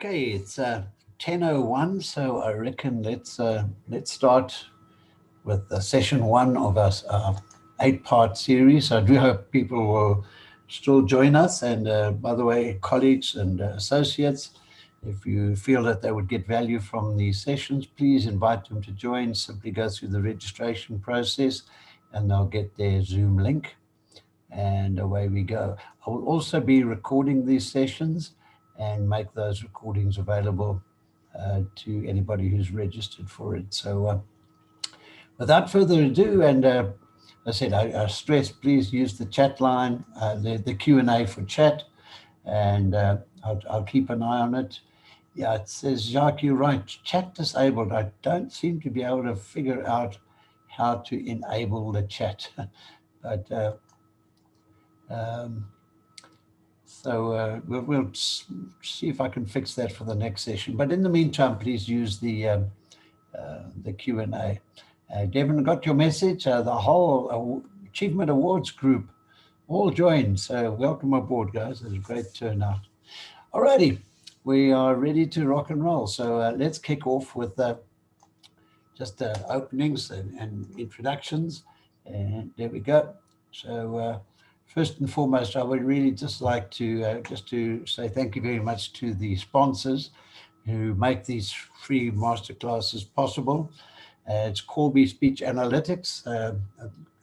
Okay, it's 10:01, so I reckon let's start with session one of our 8-part series. I do hope people will still join us. And by the way, colleagues and associates, if you feel that they would get value from these sessions, please invite them to join. Simply go through the registration process and they'll get their Zoom link. And away we go. I will also be recording these sessions and make those recordings available to anybody who's registered for it. So without further ado, and I said, I stress, please use the chat line, the Q&A for chat, and I'll keep an eye on it. Yeah, it says, Jacques, you're right, chat disabled. I don't seem to be able to figure out how to enable the chat. But so we'll see if I can fix that for the next session. But in the meantime, please use the Q&A. Devin, got your message? The whole Achievement Awards group all joined. So welcome aboard, guys. It's a great turnout. All righty, we are ready to rock and roll. So let's kick off with just openings and introductions. And there we go. So first and foremost, I would really just like to say thank you very much to the sponsors who make these free masterclasses possible. It's Corby Speech Analytics.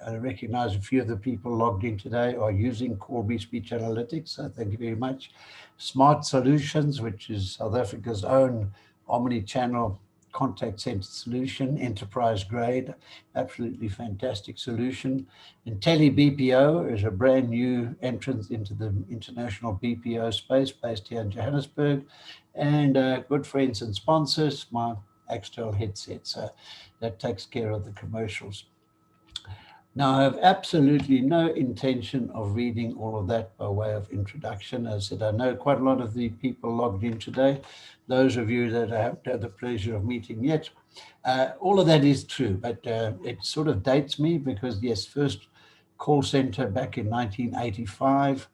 I recognize a few of the people logged in today are using Corby Speech Analytics, so thank you very much. Smart Solutions, which is South Africa's own omni-channel contact center solution, enterprise grade, absolutely fantastic solution. IntelliBPO is a brand new entrance into the international BPO space based here in Johannesburg, and good friends and sponsors, my Axtel headset. So that takes care of the commercials. Now, I have absolutely no intention of reading all of that by way of introduction. As I said, I know quite a lot of the people logged in today. Those of you that I haven't had the pleasure of meeting yet, all of that is true, but it sort of dates me because, yes, first call center back in 1985,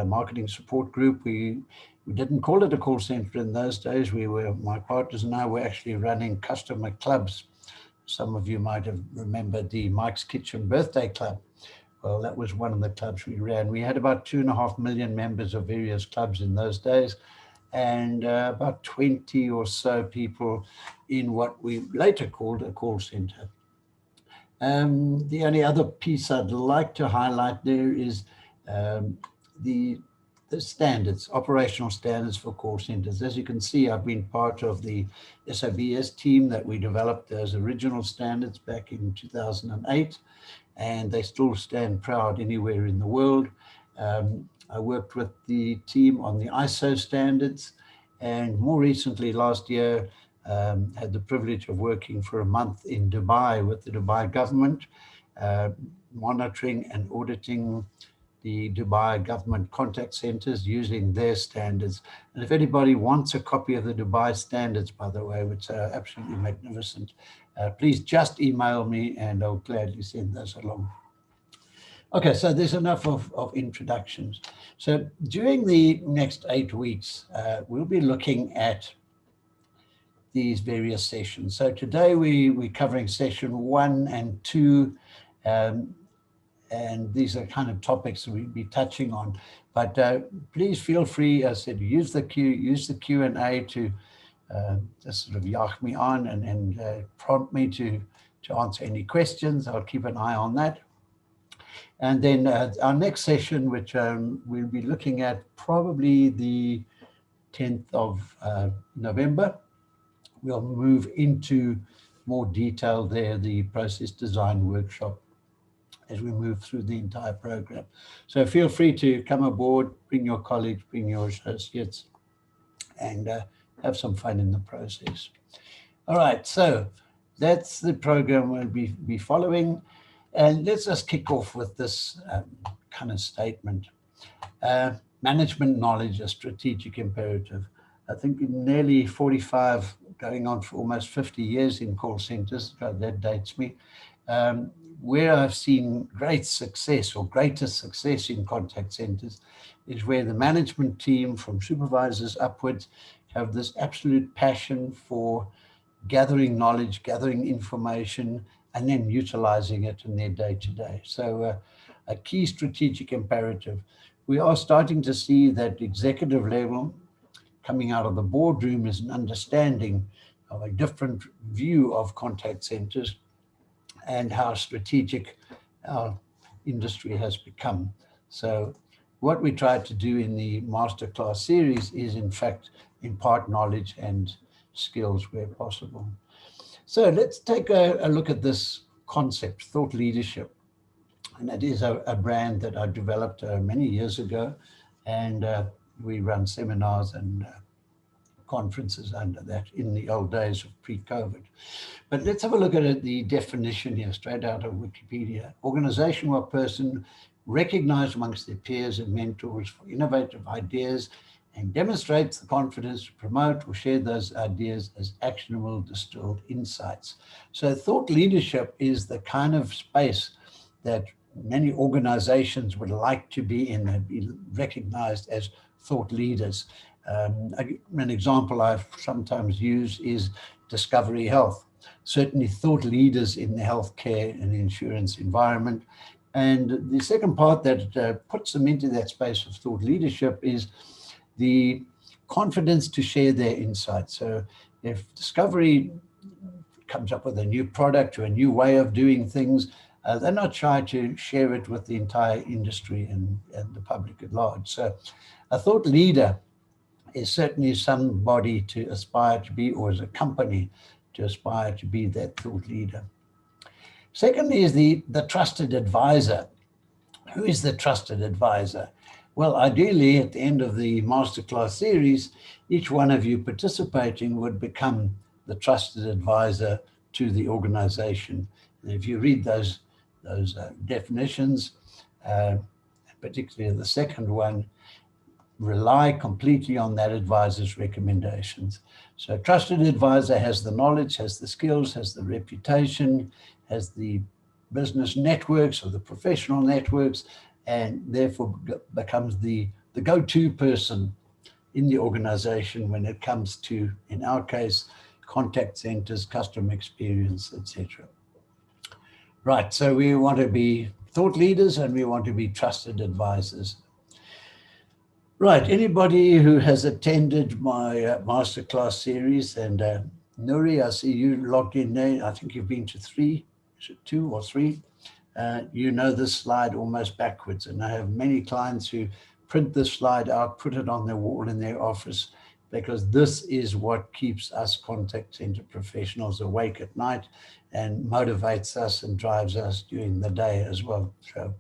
marketing support group. We didn't call it a call center in those days. My partners and I were actually running customer clubs. Some of you might have remembered the Mike's Kitchen Birthday Club. Well, that was one of the clubs we ran. We had about 2.5 million members of various clubs in those days, and about 20 or so people in what we later called a call center. The only other piece I'd like to highlight there is the standards, operational standards for call centers. As you can see, I've been part of the SABS team that we developed those original standards back in 2008, and they still stand proud anywhere in the world. I worked with the team on the ISO standards, and more recently, last year, had the privilege of working for a month in Dubai with the Dubai government, monitoring and auditing the Dubai government contact centers using their standards. And if anybody wants a copy of the Dubai standards, by the way, which are absolutely magnificent, please just email me and I'll gladly send those along. Okay, so there's enough of introductions. So during the next 8 weeks, we'll be looking at these various sessions. So today we're covering session 1 and 2, and these are kind of topics that we'll be touching on. But please feel free, as I said, use the Q&A to just sort of yach me on and prompt me to answer any questions. I'll keep an eye on that. And then our next session, which we'll be looking at probably the 10th of November, we'll move into more detail there, the process design workshop, as we move through the entire program. So feel free to come aboard, bring your colleagues, bring your associates, and have some fun in the process. All right, so that's the program we'll be following. And let's just kick off with this kind of statement. Management knowledge, a strategic imperative. I think in nearly 45, going on for almost 50 years in call centers, that dates me, where I've seen great success or greater success in contact centers is where the management team from supervisors upwards have this absolute passion for gathering knowledge, gathering information, and then utilizing it in their day-to-day. So a key strategic imperative. We are starting to see that executive level coming out of the boardroom is an understanding of a different view of contact centers and how strategic our industry has become. So what we try to do in the Masterclass series is, in fact, impart knowledge and skills where possible. So let's take a look at this concept, thought leadership. And it is a brand that I developed many years ago. And we run seminars and conferences under that in the old days of pre-COVID. But let's have a look at it, the definition here, straight out of Wikipedia. Organization or person recognized amongst their peers and mentors for innovative ideas and demonstrates the confidence to promote or share those ideas as actionable, distilled insights. So thought leadership is the kind of space that many organizations would like to be in and be recognized as thought leaders. An example I sometimes use is Discovery Health. Certainly thought leaders in the healthcare and insurance environment. And the second part that puts them into that space of thought leadership is the confidence to share their insights. So if Discovery comes up with a new product or a new way of doing things, they're not shy to share it with the entire industry and the public at large. So a thought leader is certainly somebody to aspire to be, or as a company to aspire to be that thought leader. Secondly is the trusted advisor. Who is the trusted advisor? Well, ideally, at the end of the Masterclass series, each one of you participating would become the trusted advisor to the organization. And if you read those definitions, particularly the second one, rely completely on that advisor's recommendations. So a trusted advisor has the knowledge, has the skills, has the reputation, has the business networks or the professional networks, and therefore becomes the go-to person in the organization when it comes to, in our case, contact centers, customer experience, etc. Right, so we want to be thought leaders and we want to be trusted advisors. Right, anybody who has attended my Masterclass series, and Nuri, I see you logged in there. I think you've been to 3, is it 2 or 3? You know this slide almost backwards. And I have many clients who print this slide out, put it on their wall in their office, because this is what keeps us contact center professionals awake at night and motivates us and drives us during the day as well. So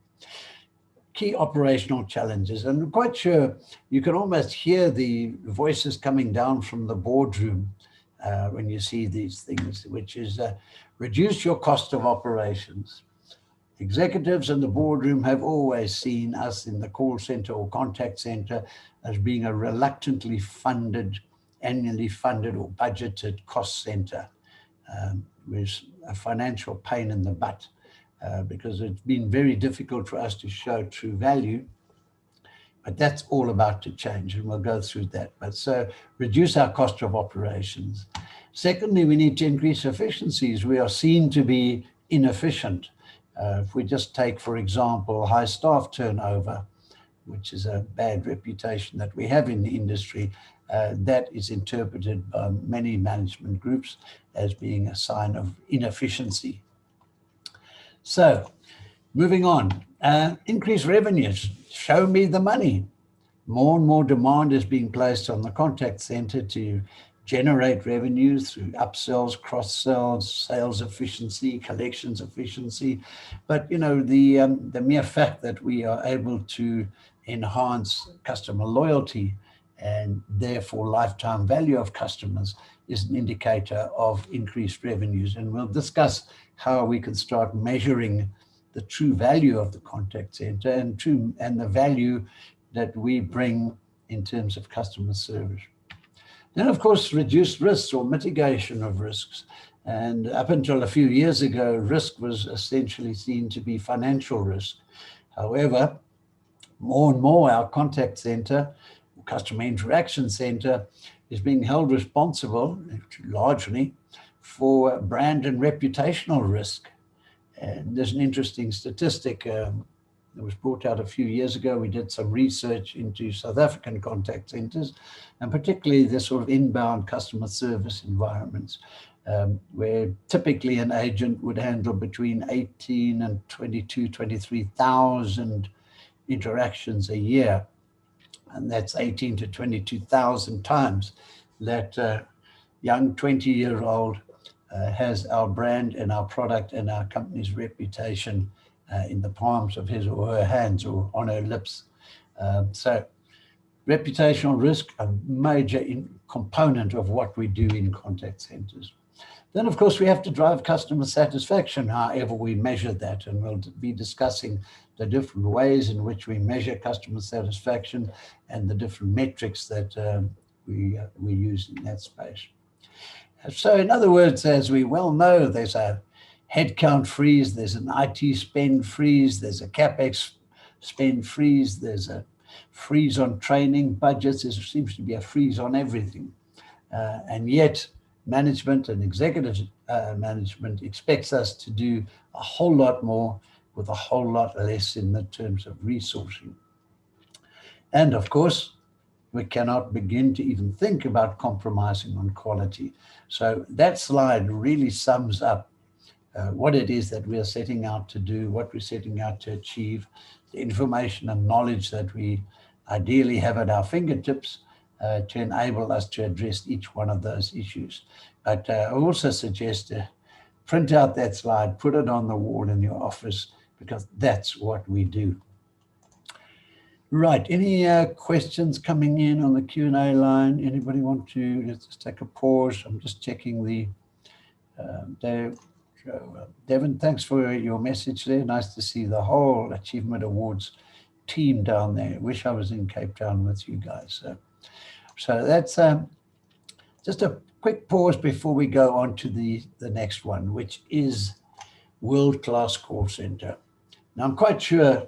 key operational challenges. And I'm quite sure you can almost hear the voices coming down from the boardroom when you see these things, which is reduce your cost of operations. Executives in the boardroom have always seen us in the call center or contact center as being a reluctantly funded, annually funded or budgeted cost center with a financial pain in the butt. Because it's been very difficult for us to show true value, but that's all about to change, and we'll go through that. But so reduce our cost of operations. Secondly, we need to increase efficiencies. We are seen to be inefficient. If we just take, for example, high staff turnover, which is a bad reputation that we have in the industry, that is interpreted by many management groups as being a sign of inefficiency. So moving on, increase revenues, show me the money. More and more demand is being placed on the contact center to generate revenues through upsells, cross-sells, sales efficiency, collections efficiency. But you know, the mere fact that we are able to enhance customer loyalty and therefore lifetime value of customers is an indicator of increased revenues. And we'll discuss how we can start measuring the true value of the contact center and the value that we bring in terms of customer service. Then, of course, reduce risks or mitigation of risks. And up until a few years ago, risk was essentially seen to be financial risk. However, more and more our contact center, customer interaction center, is being held responsible largely for brand and reputational risk. And there's an interesting statistic that was brought out a few years ago. We did some research into South African contact centers, and particularly the sort of inbound customer service environments, where typically an agent would handle between 18 and 23,000 interactions a year. And that's 18 to 22,000 times that young 20-year-old has our brand and our product and our company's reputation in the palms of his or her hands or on her lips. So reputational risk, a major component of what we do in contact centers. Then, of course, we have to drive customer satisfaction, however we measure that. And we'll be discussing the different ways in which we measure customer satisfaction and the different metrics that we use in that space. So in other words, as we well know, there's a headcount freeze, there's an IT spend freeze, there's a CapEx spend freeze, there's a freeze on training budgets, there seems to be a freeze on everything. And yet management and executive management expects us to do a whole lot more with a whole lot less in the terms of resourcing. And of course, we cannot begin to even think about compromising on quality. So that slide really sums up what it is that we are setting out to do, what we're setting out to achieve, the information and knowledge that we ideally have at our fingertips to enable us to address each one of those issues. But I also suggest to print out that slide, put it on the wall in your office, because that's what we do. Right, any questions coming in on the Q&A line? Anybody want to, let's just take a pause. I'm just checking the, Devin, thanks for your message there. Nice to see the whole Achievement Awards team down there. Wish I was in Cape Town with you guys. So that's just a quick pause before we go on to the next one, which is world-class call center. Now, I'm quite sure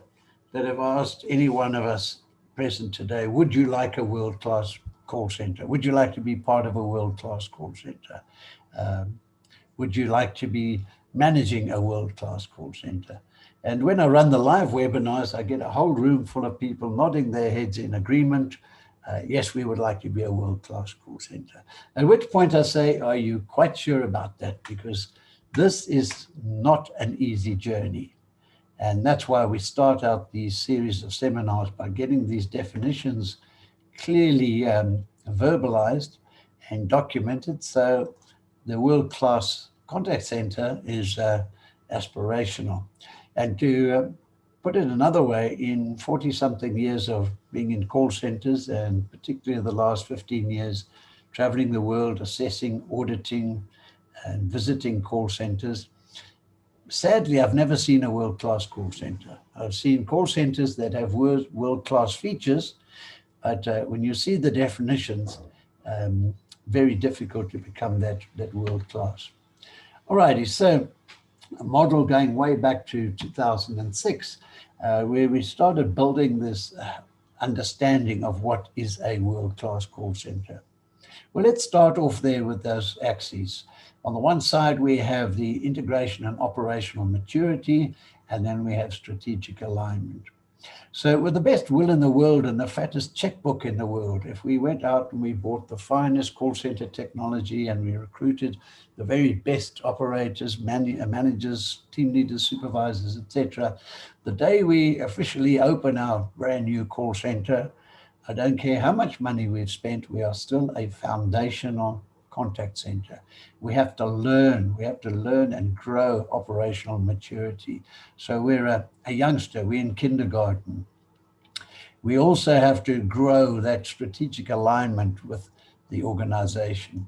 that if I asked any one of us present today, would you like a world-class call center? Would you like to be part of a world-class call center? Would you like to be managing a world-class call center? And when I run the live webinars, I get a whole room full of people nodding their heads in agreement. Yes, we would like to be a world-class call center. At which point I say, are you quite sure about that? Because this is not an easy journey. And that's why we start out these series of seminars by getting these definitions clearly verbalized and documented. So the world-class contact center is aspirational. And to put it another way, in 40-something years of being in call centers, and particularly the last 15 years, traveling the world, assessing, auditing, and visiting call centers, sadly, I've never seen a world-class call center. I've seen call centers that have world-class features, but when you see the definitions, very difficult to become that world-class. All righty, so a model going way back to 2006, where we started building this understanding of what is a world-class call center. Well, let's start off there with those axes. On the one side, we have the integration and operational maturity, and then we have strategic alignment. So with the best will in the world and the fattest checkbook in the world, if we went out and we bought the finest call center technology and we recruited the very best operators, managers, team leaders, supervisors, etc., the day we officially open our brand new call center, I don't care how much money we've spent, we are still a foundational contact center. We have to learn and grow operational maturity. So we're a youngster, we're in kindergarten. We also have to grow that strategic alignment with the organization.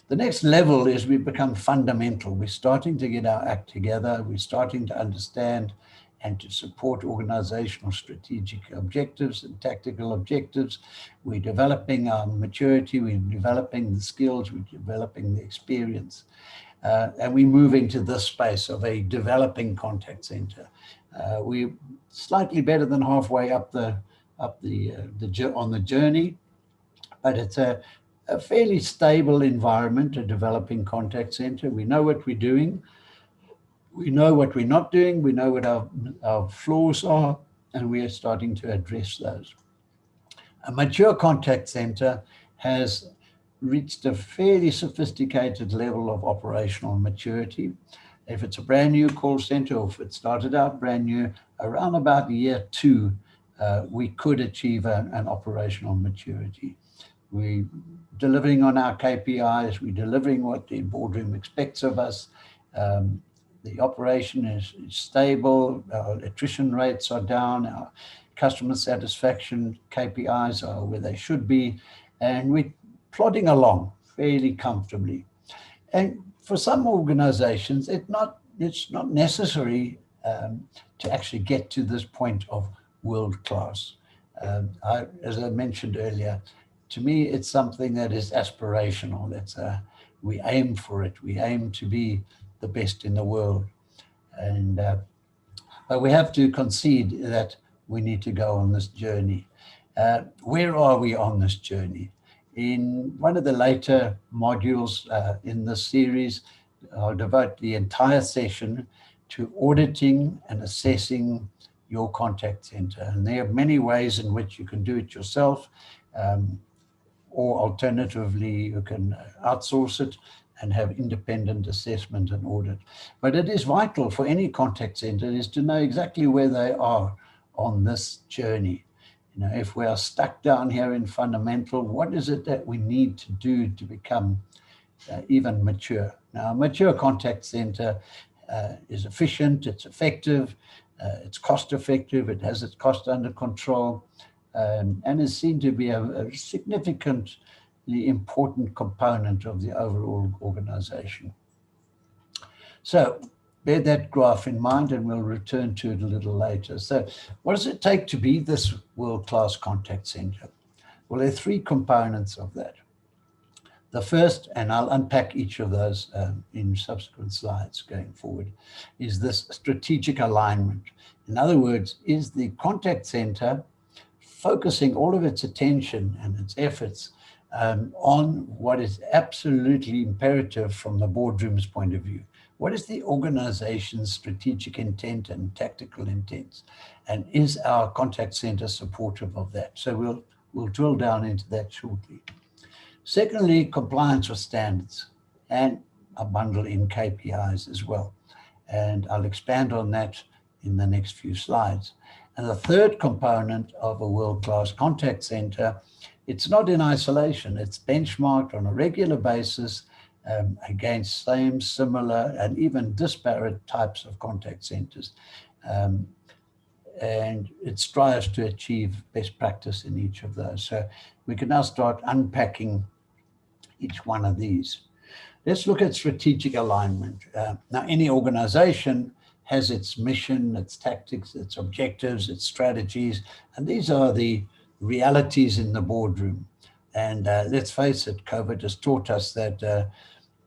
The next level is we become fundamental. We're starting to get our act together. We're starting to understand and to support organizational strategic objectives and tactical objectives. We're developing our maturity, we're developing the skills, we're developing the experience. And we move into this space of a developing contact center. We're slightly better than halfway on the journey, but it's a fairly stable environment, a developing contact center. We know what we're doing. We know what we're not doing. We know what our flaws are, and we are starting to address those. A mature contact center has reached a fairly sophisticated level of operational maturity. If it's a brand new call center, or if it started out brand new, around about year 2, we could achieve an operational maturity. We're delivering on our KPIs, we're delivering what the boardroom expects of us. The operation is stable, our attrition rates are down, our customer satisfaction KPIs are where they should be, and we're plodding along fairly comfortably. And for some organizations, it's not necessary to actually get to this point of world class. As I mentioned earlier, to me, it's something that is aspirational. We aim for it. We aim to be the best in the world. And but we have to concede that we need to go on this journey. Where are we on this journey? In one of the later modules in this series, I'll devote the entire session to auditing and assessing your contact center. And there are many ways in which you can do it yourself, or alternatively, you can outsource it and have independent assessment and audit. But it is vital for any contact center is to know exactly where they are on this journey. If we are stuck down here in fundamental, what is it that we need to do to become even mature? Now, a mature contact center is efficient, it's effective, it's cost effective, it has its cost under control, and is seen to be a significantly important component of the overall organization. So bear that graph in mind, and we'll return to it a little later. So what does it take to be this world-class contact center? Well, there are 3 components of that. The first, and I'll unpack each of those in subsequent slides going forward, is this strategic alignment. In other words, is the contact center focusing all of its attention and its efforts on what is absolutely imperative from the boardroom's point of view? What is the organization's strategic intent and tactical intent? And is our contact center supportive of that? So we'll drill down into that shortly. Secondly, compliance with standards, and a bundle in KPIs as well. And I'll expand on that in the next few slides. And the third component of a world-class contact center, it's not in isolation. It's benchmarked on a regular basis against same, similar, and even disparate types of contact centers. And it strives to achieve best practice in each of those. So we can now start unpacking each one of these. Let's look at strategic alignment. Now, any organization has its mission, its tactics, its objectives, its strategies, and these are the realities in the boardroom. And let's face it, COVID has taught us that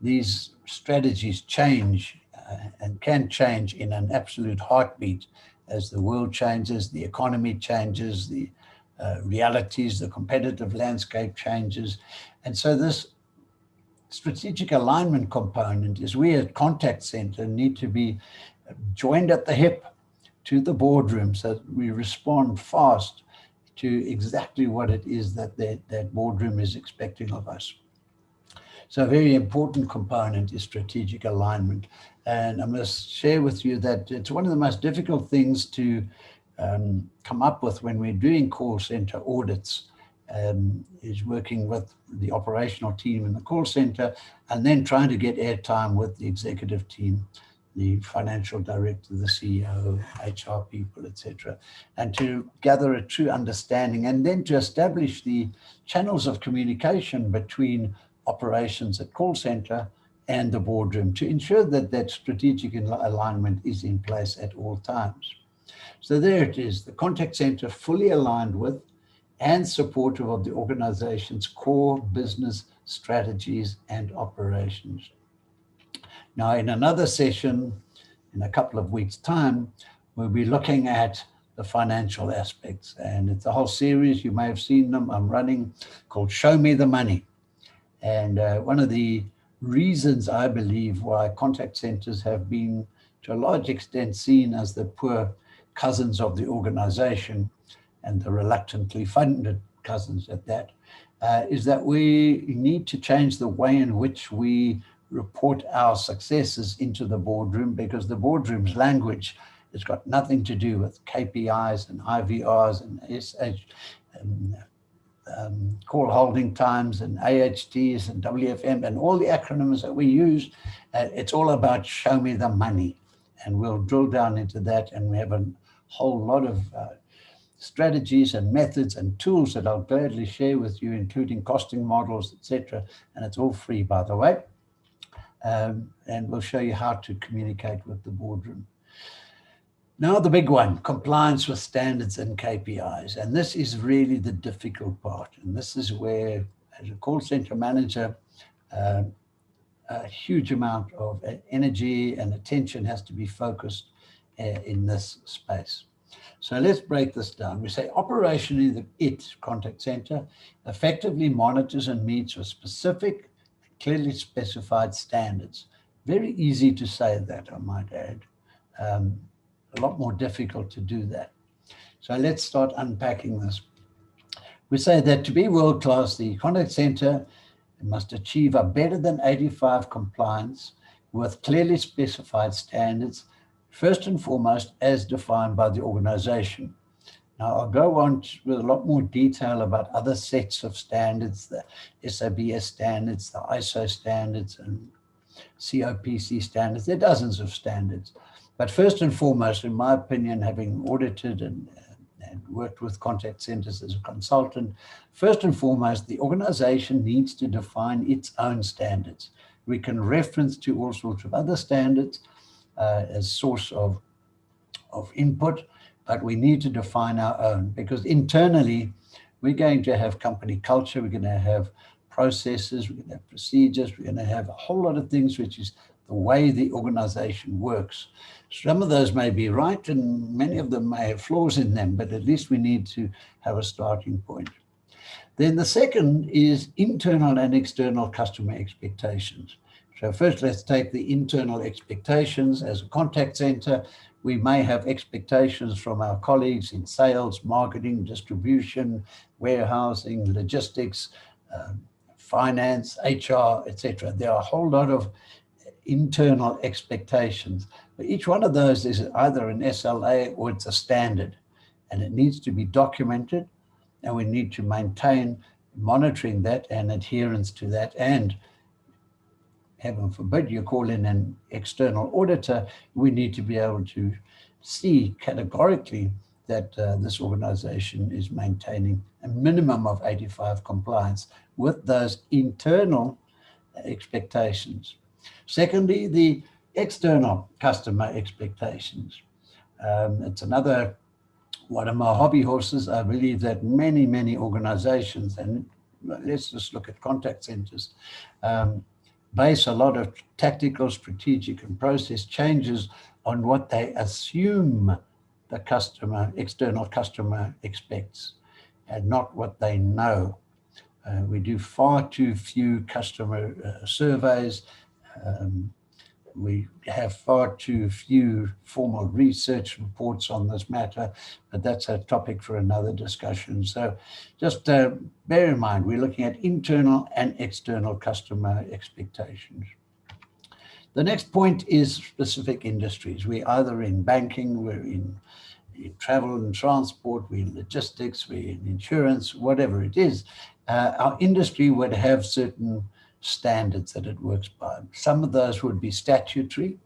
these strategies change and can change in an absolute heartbeat as the world changes, the economy changes, the realities, the competitive landscape changes. And so this strategic alignment component is we at contact center need to be joined at the hip to the boardroom so that we respond fast to exactly what it is that that boardroom is expecting of us. So a very important component is strategic alignment. And I must share with you that it's one of the most difficult things to come up with when we're doing call center audits, is working with the operational team in the call center and then trying to get airtime with the executive team, the financial director, the CEO, HR people, etc., and to gather a true understanding and then to establish the channels of communication between operations at call center and the boardroom to ensure that that strategic alignment is in place at all times. So there it is, the contact center fully aligned with and supportive of the organization's core business strategies and operations. Now, in another session, in a couple of weeks' time, we'll be looking at the financial aspects. And it's a whole series, you may have seen them, I'm running, called Show Me the Money. And one of the reasons I believe why contact centers have been to a large extent seen as the poor cousins of the organization, and the reluctantly funded cousins at that, is that we need to change the way in which we report our successes into the boardroom, because the boardroom's language has got nothing to do with KPIs and IVRs and SH, and, call holding times and AHTs and WFM and all the acronyms that we use. It's all about show me the money. And we'll drill down into that, and we have a whole lot of strategies and methods and tools that I'll gladly share with you, including costing models, etc. And it's all free, by the way. And we'll show you how to communicate with the boardroom. Now, the big one, compliance with standards and KPIs. And this is really the difficult part. And this is where, as a call center manager, a huge amount of energy and attention has to be focused in this space. So let's break this down. We say operationally, the IT contact center effectively monitors and meets with specific, clearly specified standards. Very easy to say that, I might add. A lot more difficult to do that. So let's start unpacking this. We say that to be world-class, the contact center must achieve a better than 85 compliance with clearly specified standards, first and foremost, as defined by the organization. Now, I'll go on with a lot more detail about other sets of standards, the SABS standards, the ISO standards, and COPC standards. There are dozens of standards. But first and foremost, in my opinion, having audited and worked with contact centers as a consultant, first and foremost, the organization needs to define its own standards. We can reference to all sorts of other standards as source of input, but we need to define our own, because internally, we're going to have company culture, we're going to have processes, we're going to have procedures, we're going to have a whole lot of things, which is the way the organization works. Some of those may be right, and many of them may have flaws in them, but at least we need to have a starting point. Then the second is internal and external customer expectations. So first, let's take the internal expectations. As a contact center, we may have expectations from our colleagues in sales, marketing, distribution, warehousing, logistics, finance, HR, etc. There are a whole lot of internal expectations. But each one of those is either an SLA or it's a standard, and it needs to be documented, and we need to maintain monitoring that and adherence to that. And heaven forbid you call in an external auditor, we need to be able to see categorically that this organization is maintaining a minimum of 85 compliance with those internal expectations. Secondly, the external customer expectations. It's another one of my hobby horses. I believe that many organizations, and let's just look at contact centers, base a lot of tactical, strategic, and process changes on what they assume the customer, external customer, expects, and not what they know. We do far too few customer surveys. We have far too few formal research reports on this matter, but that's a topic for another discussion. So just bear in mind, we're looking at internal and external customer expectations. The next point is specific industries. We're either in banking, we're in travel and transport, we're in logistics, we're in insurance, whatever it is. Our industry would have certain standards that it works by. Some of those would be statutory,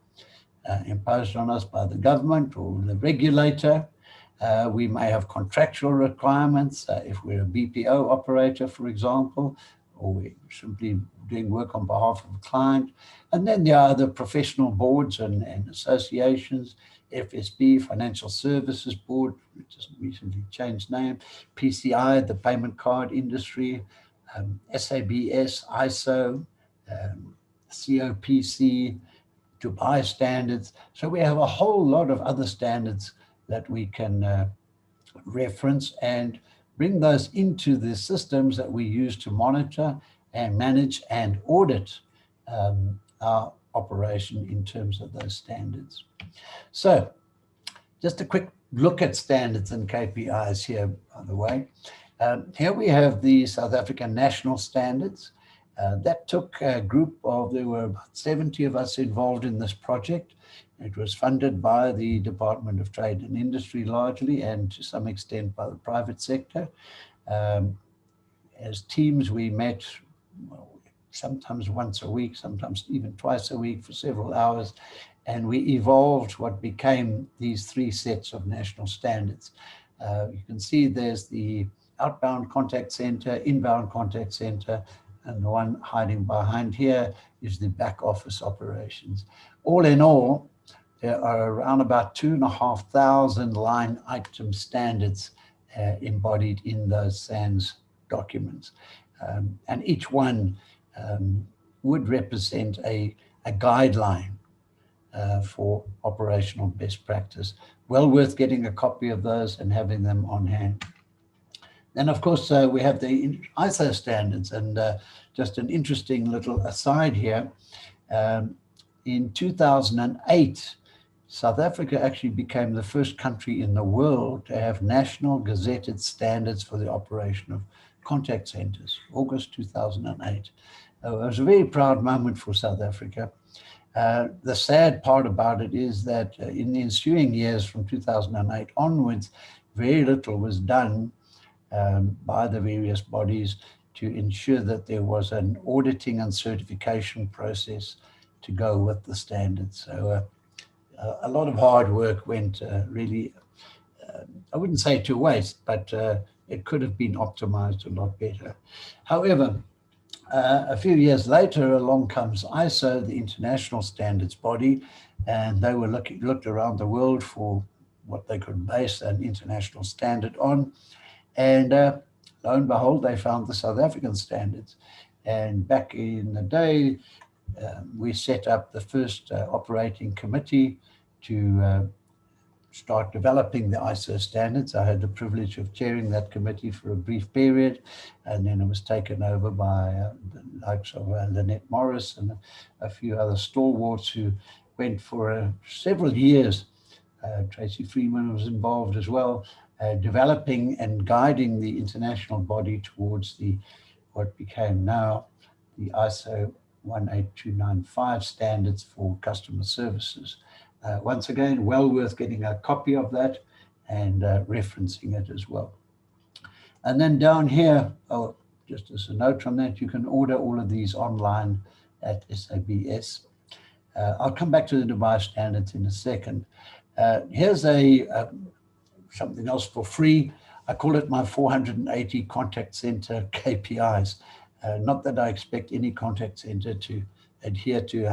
imposed on us by the government or the regulator. We may have contractual requirements if we're a BPO operator, for example, or we're simply doing work on behalf of a client. And then there are the professional boards and associations, FSB, Financial Services Board, which has recently changed name, PCI, the payment card industry, SABS, ISO, COPC, Dubai standards. So we have a whole lot of other standards that we can reference and bring those into the systems that we use to monitor and manage and audit our operation in terms of those standards. So just a quick look at standards and KPIs here, by the way. Here we have the South African national standards. That took a group of, there were about 70 of us involved in this project. It was funded by the Department of Trade and Industry largely, and to some extent by the private sector. As teams, we met sometimes once a week, sometimes even twice a week for several hours, and we evolved what became these 3 sets of national standards. You can see there's the outbound contact center, inbound contact center, and the one hiding behind here is the back office operations. All in all, there are around about 2,500 line item standards embodied in those SANS documents. And each one would represent a guideline for operational best practice. Well worth getting a copy of those and having them on hand. Then, of course, we have the ISO standards, and just an interesting little aside here. In 2008, South Africa actually became the first country in the world to have national gazetted standards for the operation of contact centers, August 2008. It was a very proud moment for South Africa. The sad part about it is that in the ensuing years from 2008 onwards, very little was done by the various bodies to ensure that there was an auditing and certification process to go with the standards. So a lot of hard work went really, I wouldn't say to waste, but it could have been optimized a lot better. However, a few years later, along comes ISO, the international standards body, and they were looked around the world for what they could base an international standard on. And lo and behold, they found the South African standards. And back in the day, we set up the first operating committee to start developing the ISO standards. I had the privilege of chairing that committee for a brief period, and then it was taken over by the likes of Lynette Morris and a few other stalwarts who went for several years. Tracy Freeman was involved as well, developing and guiding the international body towards what became now the ISO 18295 standards for customer services. Once again, well worth getting a copy of that and referencing it as well. And then down here, just as a note on that, you can order all of these online at SABS. I'll come back to the Dubai standards in a second. Here's something else for free. I call it my 480 contact center KPIs. Not that I expect any contact center to adhere to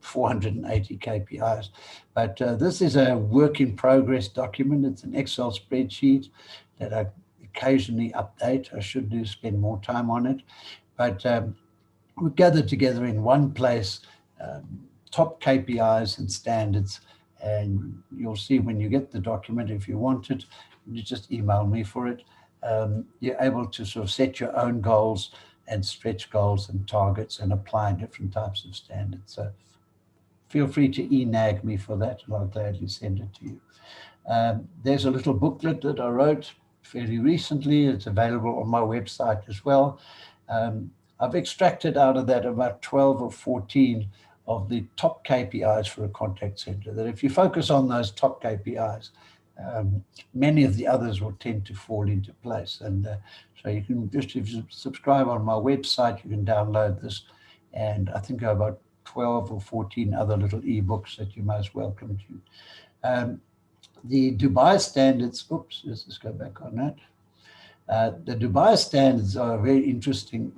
480 KPIs, but this is a work in progress document. It's an Excel spreadsheet that I occasionally update. I should spend more time on it, but we gather together in one place top KPIs and standards, and you'll see when you get the document, if you want it, you just email me for it. You're able to sort of set your own goals and stretch goals and targets and apply different types of standards. So feel free to e-nag me for that, and I'll gladly send it to you. There's a little booklet that I wrote fairly recently. It's available on my website as well. I've extracted out of that about 12 or 14 of the top KPIs for a contact center, that if you focus on those top KPIs, many of the others will tend to fall into place. And so you can just, if you subscribe on my website, you can download this. And I think I have about 12 or 14 other little ebooks that you're most welcome to. The Dubai standards, oops, let's just go back on that. The Dubai standards are very interesting.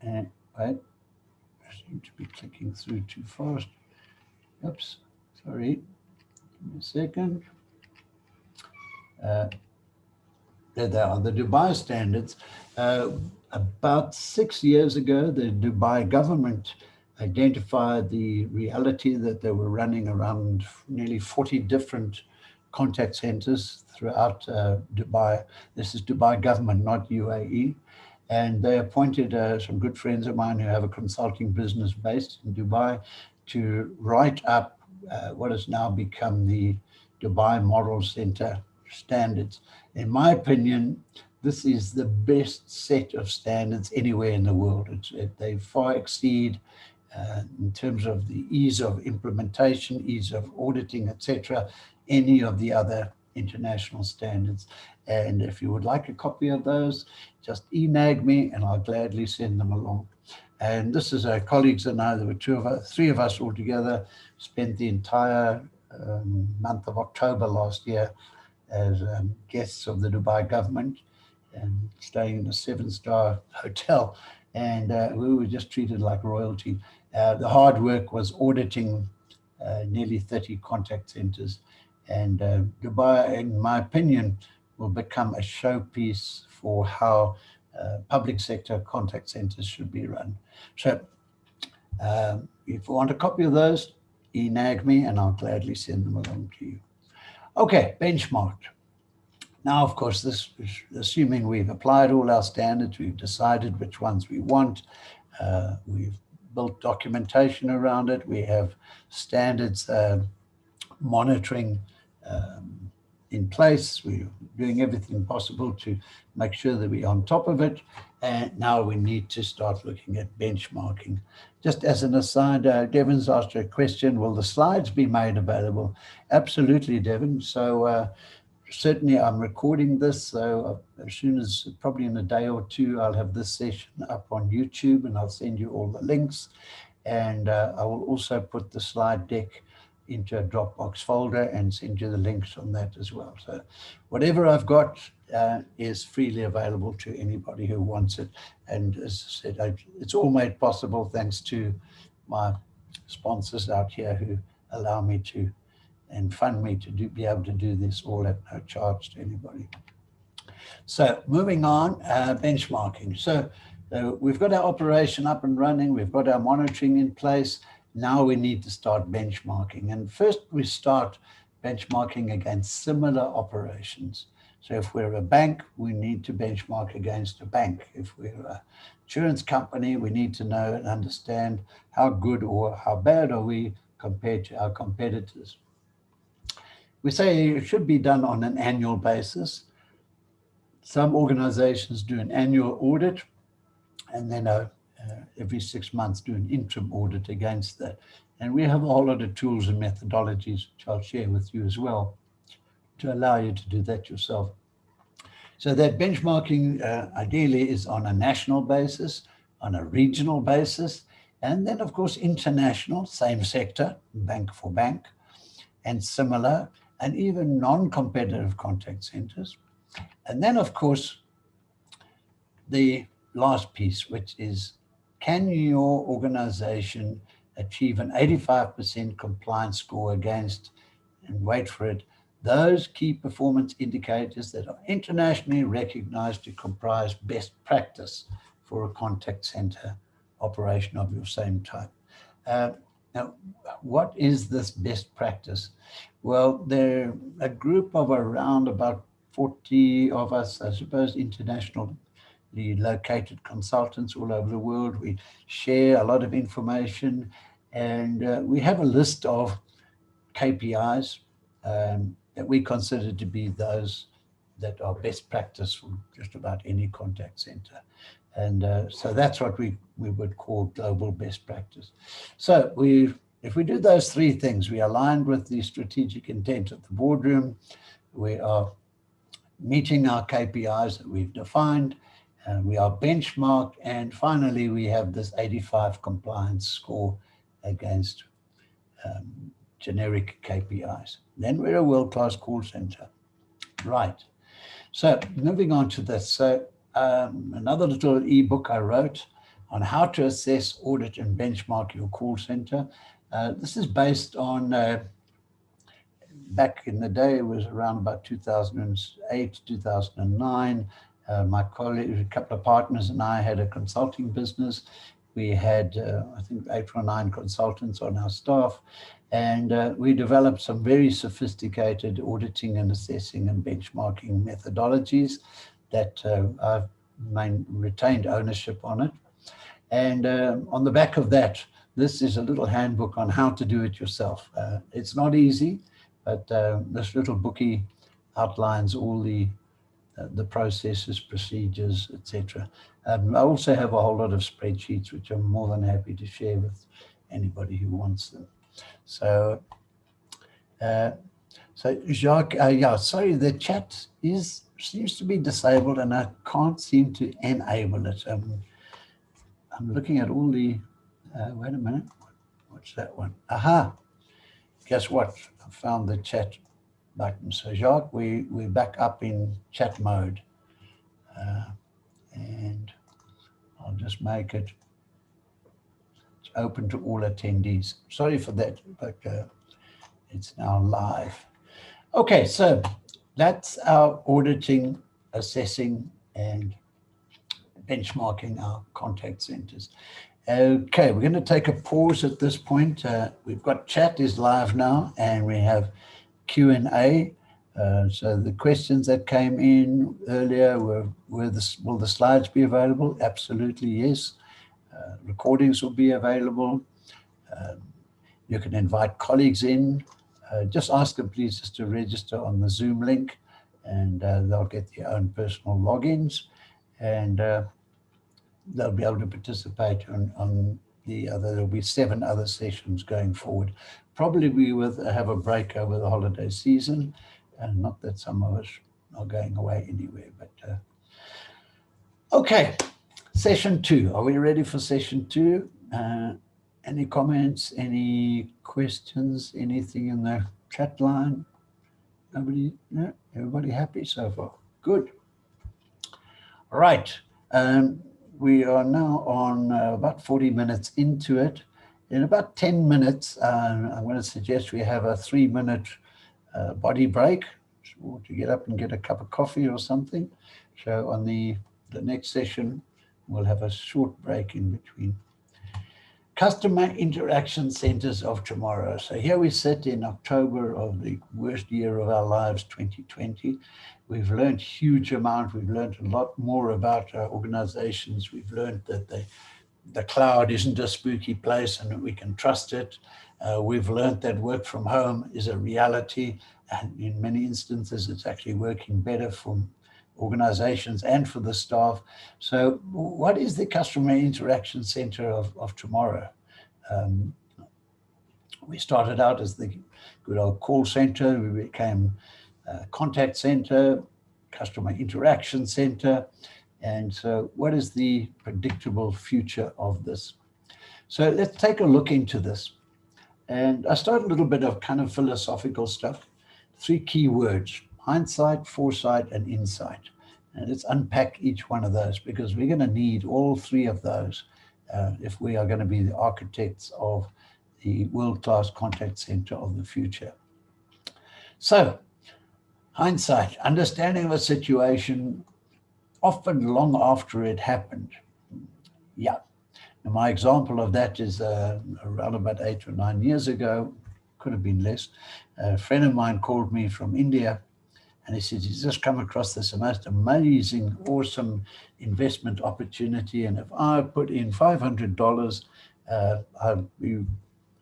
Wait, I seem to be clicking through too fast. Oops, sorry, give me a second. There they are, the Dubai standards. About 6 years ago, the Dubai government identified the reality that they were running around nearly 40 different contact centers throughout Dubai. This is Dubai government, not UAE. And they appointed some good friends of mine who have a consulting business based in Dubai to write up what has now become the Dubai Model Center standards. In my opinion, this is the best set of standards anywhere in the world. They far exceed in terms of the ease of implementation, ease of auditing, etc., any of the other international standards. And if you would like a copy of those, just enag me and I'll gladly send them along. And this is our colleagues and I, there were three of us all together, spent the entire month of October last year as guests of the Dubai government and staying in a 7-star hotel. And we were just treated like royalty. The hard work was auditing nearly 30 contact centers. And Dubai, in my opinion, will become a showpiece for how public sector contact centers should be run. So if you want a copy of those, enag me and I'll gladly send them along to you. Okay, benchmarked. Now, of course, this is assuming we've applied all our standards, we've decided which ones we want, we've built documentation around it, we have standards monitoring in place, we're doing everything possible to make sure that we're on top of it, and now we need to start looking at benchmarking. Just as an aside, Devin's asked a question, will the slides be made available? Absolutely, Devin. So certainly I'm recording this, so as soon as, probably in a day or two, I'll have this session up on YouTube and I'll send you all the links. And I will also put the slide deck into a Dropbox folder and send you the links on that as well. So whatever I've got is freely available to anybody who wants it. And as I said, it's all made possible thanks to my sponsors out here who allow me to and fund me to be able to do this all at no charge to anybody. So moving on, benchmarking. So we've got our operation up and running, we've got our monitoring in place. Now we need to start benchmarking. And first we start benchmarking against similar operations. So if we're a bank, we need to benchmark against a bank. If we're an insurance company, we need to know and understand how good or how bad are we compared to our competitors. We say it should be done on an annual basis. Some organizations do an annual audit and then every 6 months do an interim audit against that. And we have a whole lot of tools and methodologies, which I'll share with you as well, to allow you to do that yourself. So that benchmarking ideally is on a national basis, on a regional basis, and then of course international, same sector, bank for bank, and similar, and even non-competitive contact centers. And then, of course, the last piece, which is, can your organization achieve an 85% compliance score against, and wait for it, those key performance indicators that are internationally recognized to comprise best practice for a contact center operation of your same type. Now, what is this best practice? Well, there are a group of around about 40 of us, I suppose, internationally located consultants all over the world. We share a lot of information, and we have a list of KPIs that we consider to be those that are best practice for just about any contact center. And so that's what we would call global best practice. So if we do those three things, we are aligned with the strategic intent of the boardroom, we are meeting our KPIs that we've defined, we are benchmarked, and finally we have this 85 compliance score against generic KPIs. Then we're a world-class call center. Right. So moving on to this. So another little ebook I wrote on how to assess, audit, and benchmark your call center. This is based on, back in the day, it was around about 2008, 2009. My colleague, a couple of partners and I had a consulting business. We had, I think, 8 or 9 consultants on our staff, and we developed some very sophisticated auditing and assessing and benchmarking methodologies that I've retained ownership on it. And on the back of that, this is a little handbook on how to do it yourself. It's not easy, but this little bookie outlines all the processes, procedures, etc. I also have a whole lot of spreadsheets, which I'm more than happy to share with anybody who wants them. So, Jacques, yeah, sorry, the chat seems to be disabled, and I can't seem to enable it. I'm looking at all the, wait a minute, what's that one? Aha, guess what? I found the chat button. So Jacques, we're back up in chat mode. And I'll just make it open to all attendees. Sorry for that, but it's now live. Okay, so that's our auditing, assessing, and benchmarking our contact centers. Okay, we're going to take a pause at this point. We've got chat is live now, and we have Q&A. So the questions that came in earlier were, will the slides be available? Absolutely, yes. Recordings will be available. You can invite colleagues in. Just ask them, please, just to register on the Zoom link, and they'll get their own personal logins, and they'll be able to participate on the other. There'll be 7 other sessions going forward. Probably we will have a break over the holiday season, and not that some of us are going away anywhere, but okay. Session 2. Are we ready for session 2? Any comments, any questions, anything in the chat line? Nobody? No? Everybody happy so far? Good. All right. We are now on about 40 minutes into it. In about 10 minutes, I'm going to suggest we have a 3-minute body break, or to get up and get a cup of coffee or something. So on the next session, we'll have a short break in between. Customer interaction centers of tomorrow. So here we sit in October of the worst year of our lives, 2020. We've learned a huge amount. We've learned a lot more about our organizations. We've learned that the cloud isn't a spooky place and that we can trust it. We've learned that work from home is a reality, and in many instances, it's actually working better for organizations and for the staff. So what is the customer interaction center of tomorrow? We started out as the good old call center. We became contact center, customer interaction center. And so what is the predictable future of this? So let's take a look into this. And I start a little bit of kind of philosophical stuff. 3 key words: hindsight, foresight, and insight. And let's unpack each one of those, because we're going to need all 3 of those if we are going to be the architects of the world-class contact center of the future. So, hindsight, understanding of a situation often long after it happened. Yeah. Now, my example of that is around about 8 or 9 years ago, could have been less. A friend of mine called me from India, and he said, he's just come across this most amazing, awesome investment opportunity. And if I put in $500, I'll be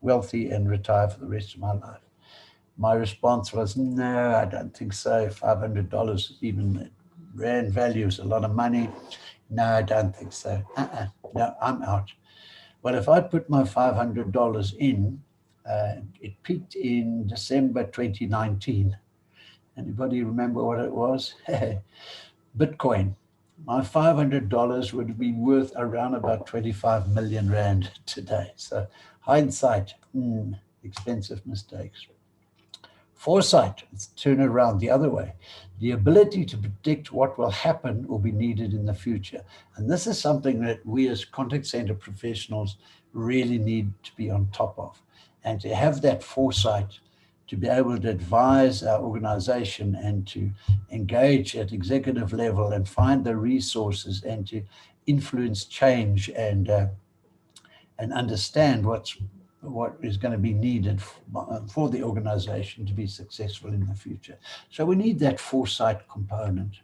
wealthy and retire for the rest of my life. My response was, no, I don't think so. $500, even rand value, is a lot of money. No, I don't think so. No, I'm out. Well, if I put my $500 in, it peaked in December 2019. Anybody remember what it was? Bitcoin. My $500 would have been worth around about 25 million rand today. So hindsight, expensive mistakes. Foresight, let's turn it around the other way. The ability to predict what will happen or be needed in the future. And this is something that we as contact center professionals really need to be on top of. And to have that foresight to be able to advise our organization and to engage at executive level and find the resources and to influence change and understand what is going to be needed for the organization to be successful in the future. So we need that foresight component.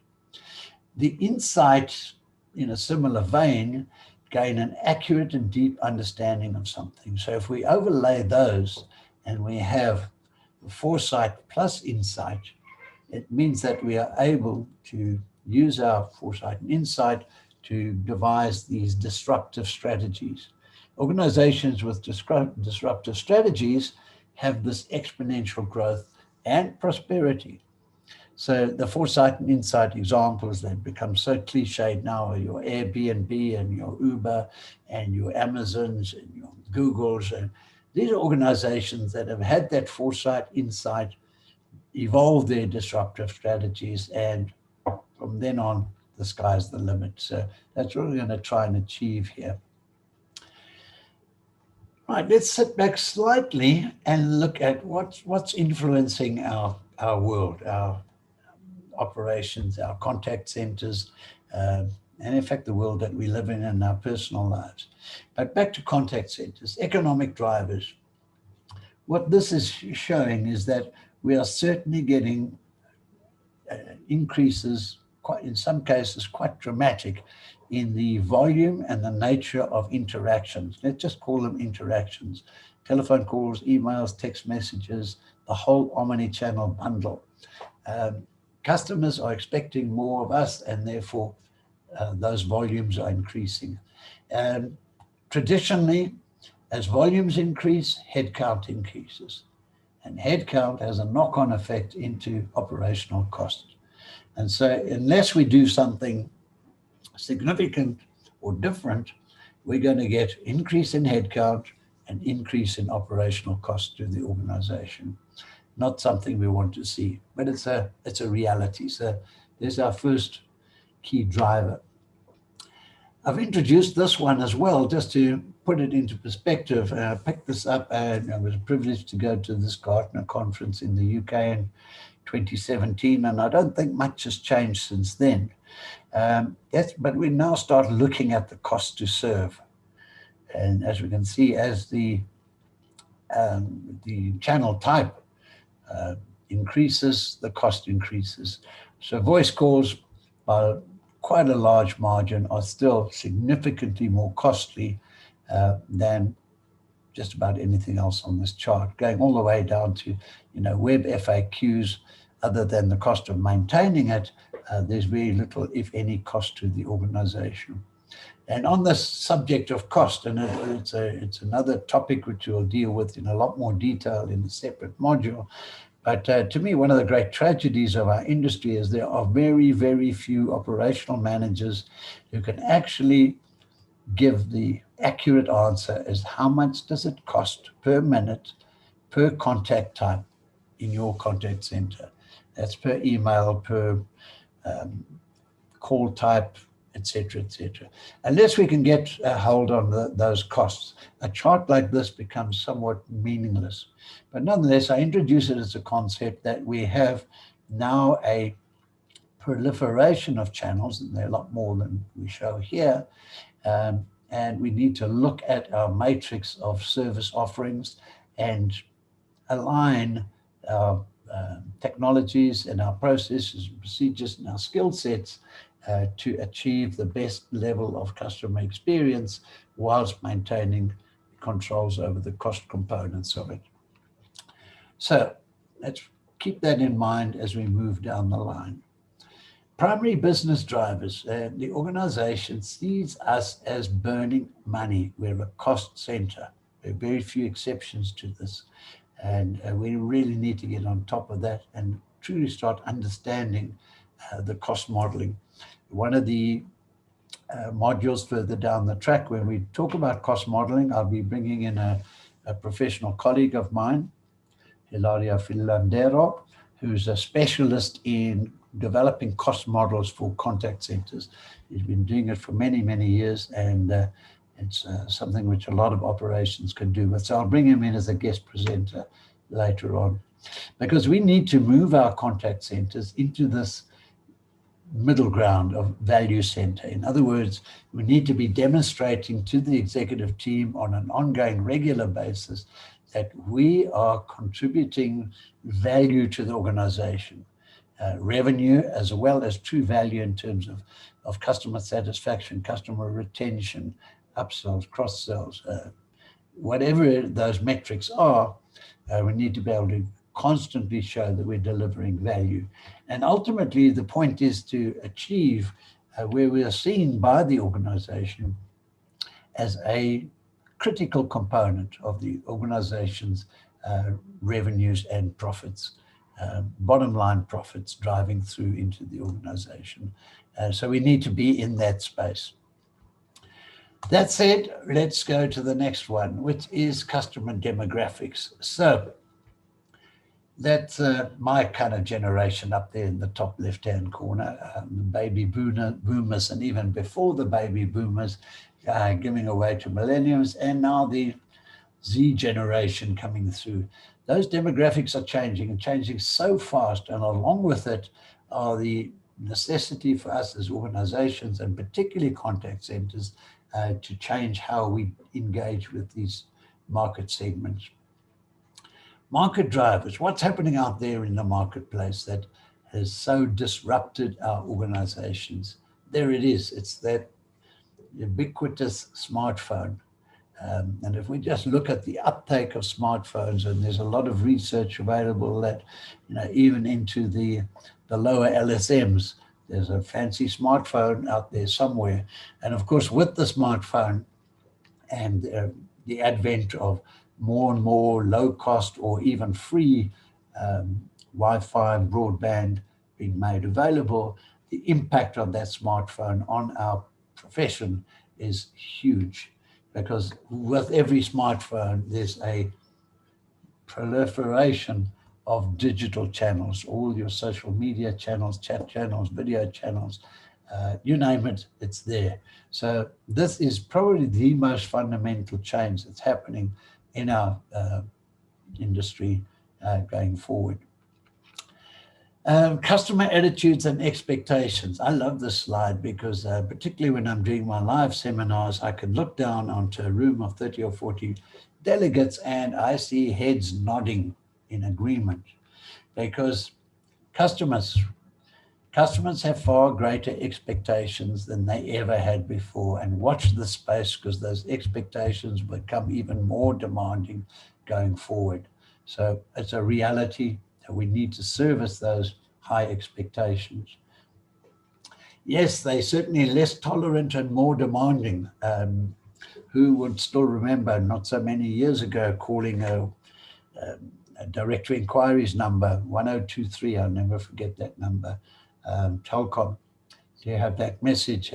The insight in a similar vein, gain an accurate and deep understanding of something. So if we overlay those and we have foresight plus insight, it means that we are able to use our foresight and insight to devise these disruptive strategies. Organizations with disruptive strategies have this exponential growth and prosperity. So the foresight and insight examples that become so cliched now are your Airbnb and your Uber and your Amazons and your Googles. And these are organizations that have had that foresight, insight, evolved their disruptive strategies, and from then on, the sky's the limit. So that's what we're going to try and achieve here. Right, let's sit back slightly and look at what's influencing our world, our operations, our contact centers, and in fact, the world that we live in our personal lives. But back to contact centers, economic drivers. What this is showing is that we are certainly getting increases, quite in some cases, quite dramatic in the volume and the nature of interactions. Let's just call them interactions. Telephone calls, emails, text messages, the whole omni-channel bundle. Customers are expecting more of us, and therefore those volumes are increasing. Traditionally, as volumes increase, headcount increases. And headcount has a knock-on effect into operational costs. And so unless we do something significant or different, we're going to get increase in headcount and increase in operational costs to the organization. Not something we want to see, but it's a reality. So there's our first key driver. I've introduced this one as well, just to put it into perspective. I picked this up, and I was privileged to go to this Gartner conference in the UK in 2017, and I don't think much has changed since then. But we now start looking at the cost to serve. And as we can see, as the channel type increases, the cost increases. So voice calls, by quite a large margin, are still significantly more costly than just about anything else on this chart, going all the way down to, web FAQs. Other than the cost of maintaining it, there's very little, if any, cost to the organization. And on this subject of cost, and it's another topic which we'll deal with in a lot more detail in a separate module, but to me, one of the great tragedies of our industry is there are very, very few operational managers who can actually give the accurate answer as how much does it cost per minute, per contact type in your contact center. That's per email, per call type, etc., etc. Unless we can get a hold on those costs, a chart like this becomes somewhat meaningless. But nonetheless, I introduce it as a concept that we have now a proliferation of channels, and there are a lot more than we show here, and we need to look at our matrix of service offerings and align our technologies and our processes and procedures and our skill sets to achieve the best level of customer experience whilst maintaining controls over the cost components of it. So let's keep that in mind as we move down the line. Primary business drivers. The organization sees us as burning money. We're a cost center. There are very few exceptions to this. And we really need to get on top of that and truly start understanding the cost modeling. One of the modules further down the track, when we talk about cost modeling, I'll be bringing in a professional colleague of mine, Hilaria Filandero, who's a specialist in developing cost models for contact centers. He's been doing it for many, many years, and it's something which a lot of operations can do with. So I'll bring him in as a guest presenter later on, because we need to move our contact centers into this middle ground of value center. In other words, we need to be demonstrating to the executive team on an ongoing, regular basis that we are contributing value to the organization. revenue as well as true value in terms of customer satisfaction, customer retention, upsells, cross-sells, whatever those metrics are, we need to be able to constantly show that we're delivering value. And ultimately, the point is to achieve where we are seen by the organization as a critical component of the organization's revenues and profits, bottom line profits driving through into the organization. So we need to be in that space. That said, let's go to the next one, which is customer demographics. So that's my kind of generation up there in the top left-hand corner, the baby boomers, and even before the baby boomers, giving away to millennials, and now the Z generation coming through. Those demographics are changing and changing so fast, and along with it are the necessity for us as organizations, and particularly contact centers, to change how we engage with these market segments. Market drivers, what's happening out there in the marketplace that has so disrupted our organizations? There it is. It's that ubiquitous smartphone. And if we just look at the uptake of smartphones, and there's a lot of research available that, even into the lower LSMs, there's a fancy smartphone out there somewhere. And of course, with the smartphone and the advent of more and more low cost or even free Wi-Fi and broadband being made available, the impact of that smartphone on our profession is huge, because with every smartphone, there's a proliferation of digital channels, all your social media channels, chat channels, video channels, you name it, it's there. So this is probably the most fundamental change that's happening in our industry going forward. Customer attitudes and expectations. I love this slide because particularly when I'm doing my live seminars, I can look down onto a room of 30 or 40 delegates and I see heads nodding in agreement, because customers have far greater expectations than they ever had before. And watch the space, because those expectations become even more demanding going forward. So it's a reality that we need to service those high expectations. Yes, they're certainly less tolerant and more demanding. Who would still remember not so many years ago calling a directory inquiries number 1023? I'll never forget that number. Telcom, do you have that message?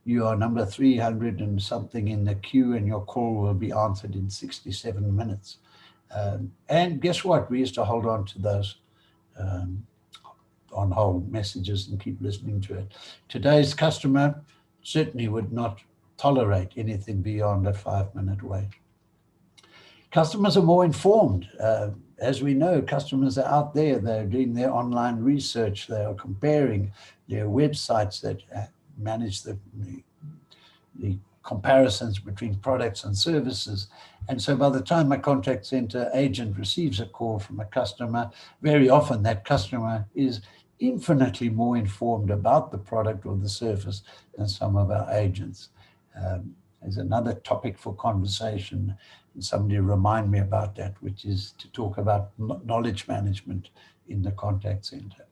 You are number 300 and something in the queue, and your call will be answered in 67 minutes. And guess what? We used to hold on to those on hold messages and keep listening to it. Today's customer certainly would not tolerate anything beyond a 5-minute wait. Customers are more informed. As we know, customers are out there, they're doing their online research, they are comparing their websites that manage the comparisons between products and services. And so by the time a contact center agent receives a call from a customer, very often that customer is infinitely more informed about the product or the service than some of our agents. There's another topic for conversation, and somebody remind me about that, which is to talk about knowledge management in the contact center.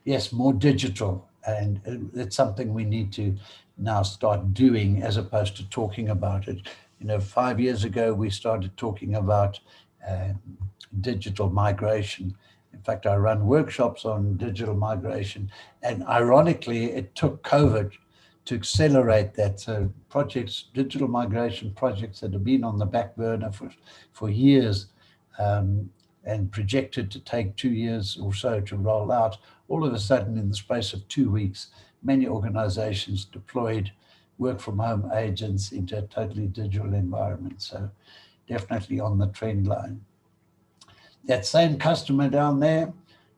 Yes, more digital, and it's something we need to now start doing as opposed to talking about it. 5 years ago, we started talking about digital migration. In fact, I run workshops on digital migration, and ironically, it took COVID to accelerate that. So digital migration projects that have been on the back burner for years and projected to take 2 years or so to roll out, all of a sudden in the space of 2 weeks, many organizations deployed work from home agents into a totally digital environment. So definitely on the trend line. That same customer down there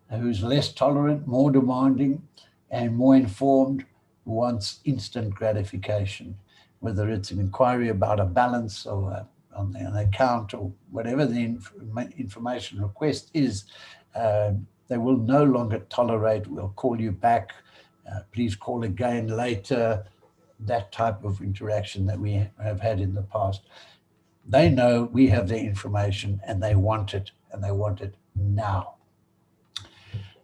who's less tolerant, more demanding, and more informed wants instant gratification, whether it's an inquiry about a balance or on an account or whatever the information request is. They will no longer tolerate, we'll call you back, please call again later, that type of interaction that we have had in the past. They know we have their information and they want it, and they want it now.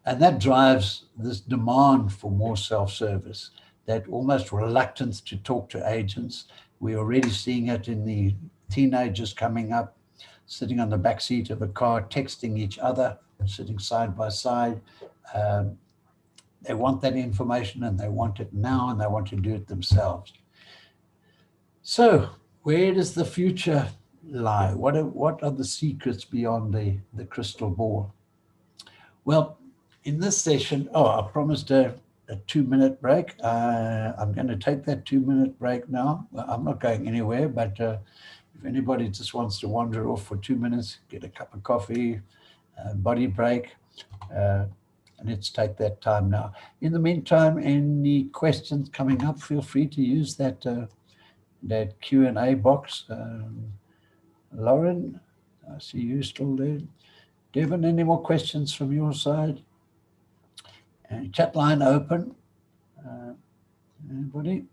And that drives this demand for more self-service, that almost reluctance to talk to agents. We're already seeing it in the teenagers coming up, sitting on the back seat of a car, texting each other, sitting side by side. They want that information and they want it now, and they want to do it themselves. So where does the future lie? What are the secrets beyond the crystal ball? Well, in this session, I promised a 2-minute break. I'm going to take that 2-minute break now. Well, I'm not going anywhere, but if anybody just wants to wander off for 2 minutes, get a cup of coffee, body break, let's take that time now. In the meantime, any questions coming up, feel free to use that Q&A box. Lauren, I see you still there. Devin, any more questions from your side? Chat line open. Anybody?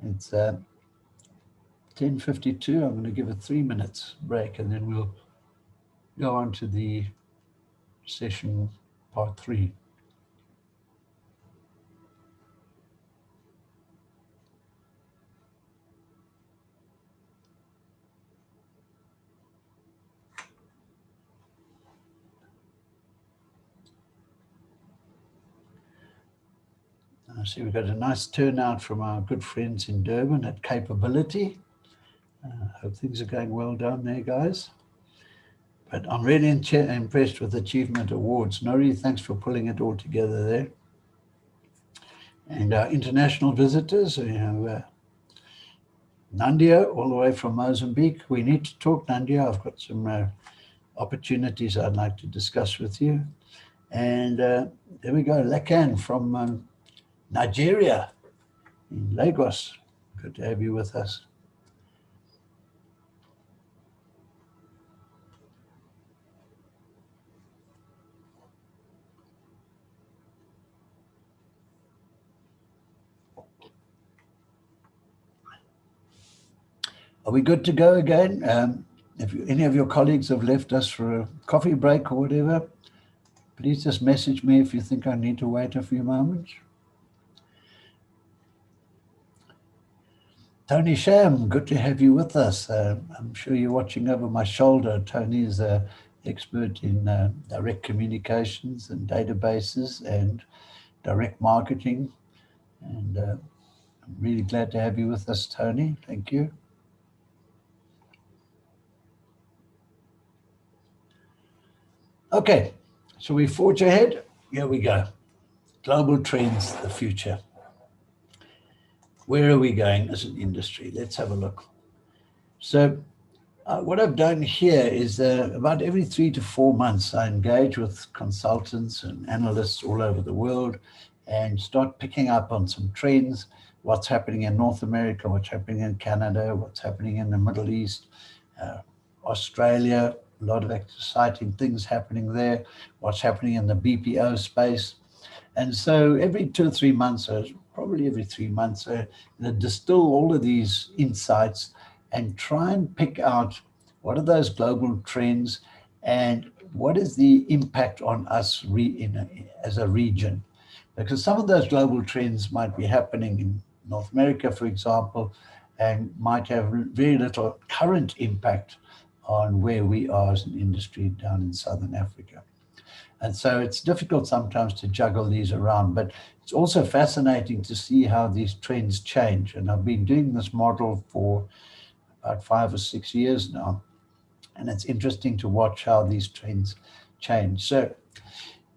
It's 10:52. I'm going to give it 3 minutes break, and then we'll go on to the session part 3. I see we've got a nice turnout from our good friends in Durban at Capability. Hope things are going well down there, guys. But I'm really impressed with Achievement Awards. Nori, thanks for pulling it all together there. And our international visitors, we have Nandia, all the way from Mozambique. We need to talk, Nandia. I've got some opportunities I'd like to discuss with you. And there we go, Lakan from Nigeria, in Lagos. Good to have you with us. Are we good to go again? If any of your colleagues have left us for a coffee break or whatever, please just message me if you think I need to wait a few moments. Tony Sham, good to have you with us. I'm sure you're watching over my shoulder. Tony is an expert in direct communications and databases and direct marketing. And I'm really glad to have you with us, Tony. Thank you. Okay, so we forge ahead. Here we go. Global trends, the future. Where are we going as an industry? Let's have a look. So what I've done here is about every 3 to 4 months, I engage with consultants and analysts all over the world and start picking up on some trends, what's happening in North America, what's happening in Canada, what's happening in the Middle East, Australia, a lot of exciting things happening there, what's happening in the BPO space. And so every 2 or 3 months, or probably every 3 months, distill all of these insights and try and pick out what are those global trends and what is the impact on us as a region. Because some of those global trends might be happening in North America, for example, and might have very little current impact on where we are as an industry down in Southern Africa. And so it's difficult sometimes to juggle these around, but it's also fascinating to see how these trends change. And I've been doing this model for about 5 or 6 years now. And it's interesting to watch how these trends change. So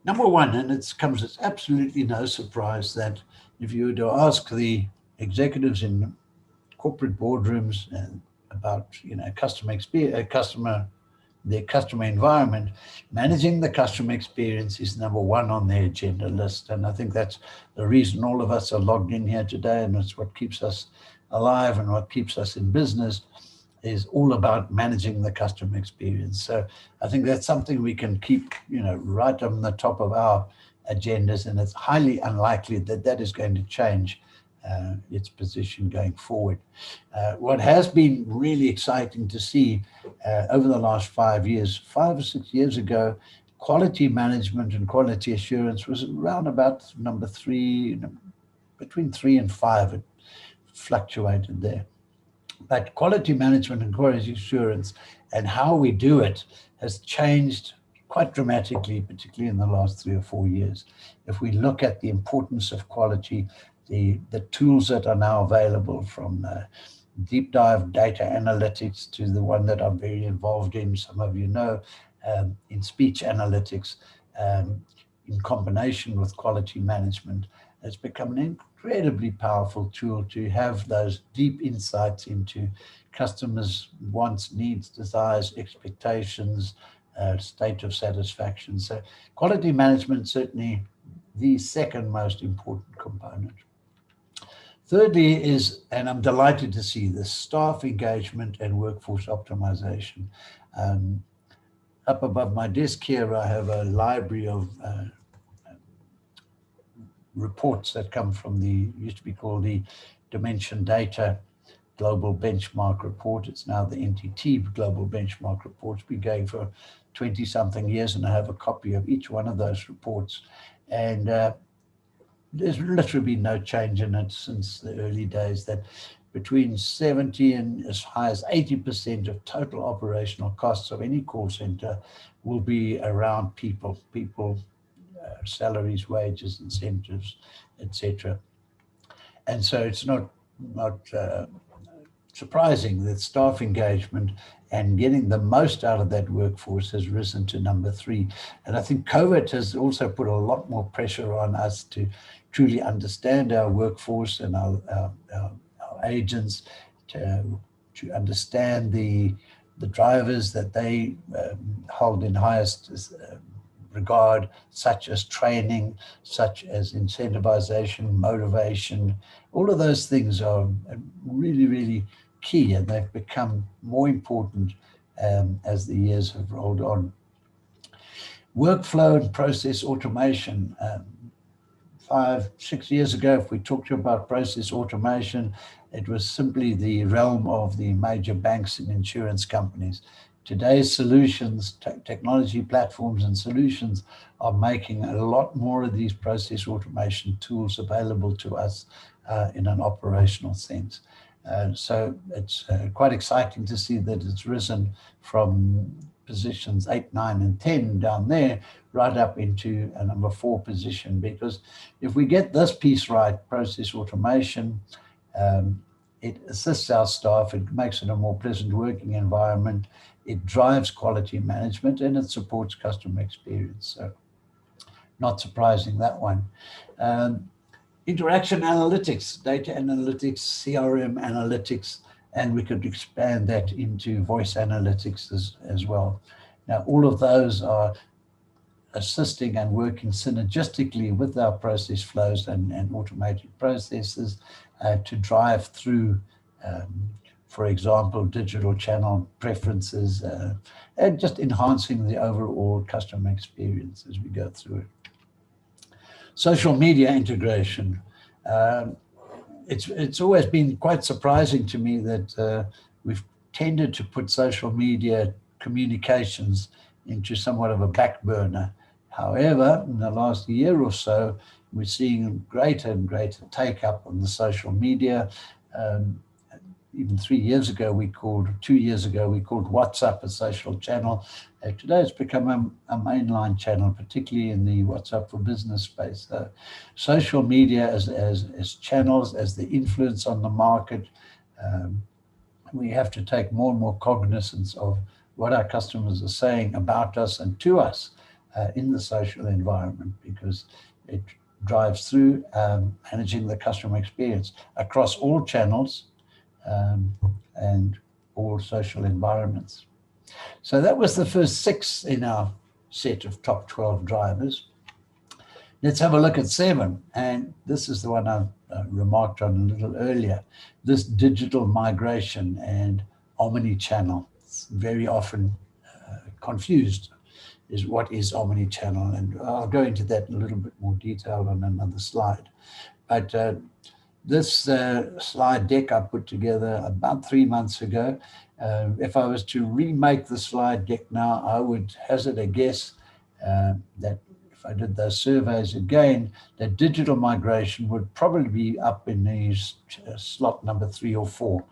number one, and it comes as absolutely no surprise that if you were to ask the executives in corporate boardrooms about customer experience, their customer environment, managing the customer experience is number one on their agenda list. And I think that's the reason all of us are logged in here today, and it's what keeps us alive and what keeps us in business, is all about managing the customer experience. So I think that's something we can keep, right on the top of our agendas, and it's highly unlikely that that is going to change its position going forward. What has been really exciting to see over the last 5 years, 5 or 6 years ago, quality management and quality assurance was around about number 3, between 3 and 5. It fluctuated there. But quality management and quality assurance and how we do it has changed quite dramatically, particularly in the last 3 or 4 years. If we look at the importance of quality, the tools that are now available, from deep dive data analytics to the one that I'm very involved in, some of you know, in speech analytics, in combination with quality management, has become an incredibly powerful tool to have those deep insights into customers' wants, needs, desires, expectations, state of satisfaction. So quality management, certainly the second most important component. Thirdly is, and I'm delighted to see this, staff engagement and workforce optimization. Up above my desk here, I have a library of reports that come from used to be called the Dimension Data Global Benchmark Report. It's now the NTT Global Benchmark Report. It's been going for 20-something years, and I have a copy of each one of those reports. And there's literally been no change in it since the early days, that between 70 and as high as 80% of total operational costs of any call center will be around people, salaries, wages, incentives, etc. And so it's not surprising that staff engagement and getting the most out of that workforce has risen to number 3. And I think COVID has also put a lot more pressure on us to truly understand our workforce and our agents, to understand the drivers that they hold in highest regard, such as training, such as incentivization, motivation. All of those things are really, really key, and they've become more important as the years have rolled on. Workflow and process automation. 5, 6 years ago, if we talked to you about process automation, it was simply the realm of the major banks and insurance companies. Today's solutions, technology platforms and solutions, are making a lot more of these process automation tools available to us in an operational sense. So it's quite exciting to see that it's risen from positions 8, 9, and 10 down there, right up into a number 4 position. Because if we get this piece right, process automation, it assists our staff, it makes it a more pleasant working environment, it drives quality management, and it supports customer experience. So not surprising, that one. Interaction analytics, data analytics, CRM analytics, and we could expand that into voice analytics as well. Now, all of those are assisting and working synergistically with our process flows and automated processes to drive through, for example, digital channel preferences, and just enhancing the overall customer experience as we go through it. Social media integration. It's always been quite surprising to me that we've tended to put social media communications into somewhat of a back burner. However, in the last year or so, we're seeing greater and greater take-up on the social media. Even 2 years ago, we called WhatsApp a social channel. Today, it's become a mainline channel, particularly in the WhatsApp for Business space. Social media as channels, as the influence on the market, we have to take more and more cognizance of what our customers are saying about us and to us in the social environment, because it drives through managing the customer experience across all channels and all social environments. So that was the first 6 in our set of top 12 drivers. Let's have a look at 7, and this is the one I remarked on a little earlier, this digital migration and omni-channel. It's very often confused is what is omni-channel, and I'll go into that in a little bit more detail on another slide. But this slide deck I put together about 3 months ago. If I was to remake the slide deck now, I would hazard a guess that if I did those surveys again, that digital migration would probably be up in these slot number 3 or 4.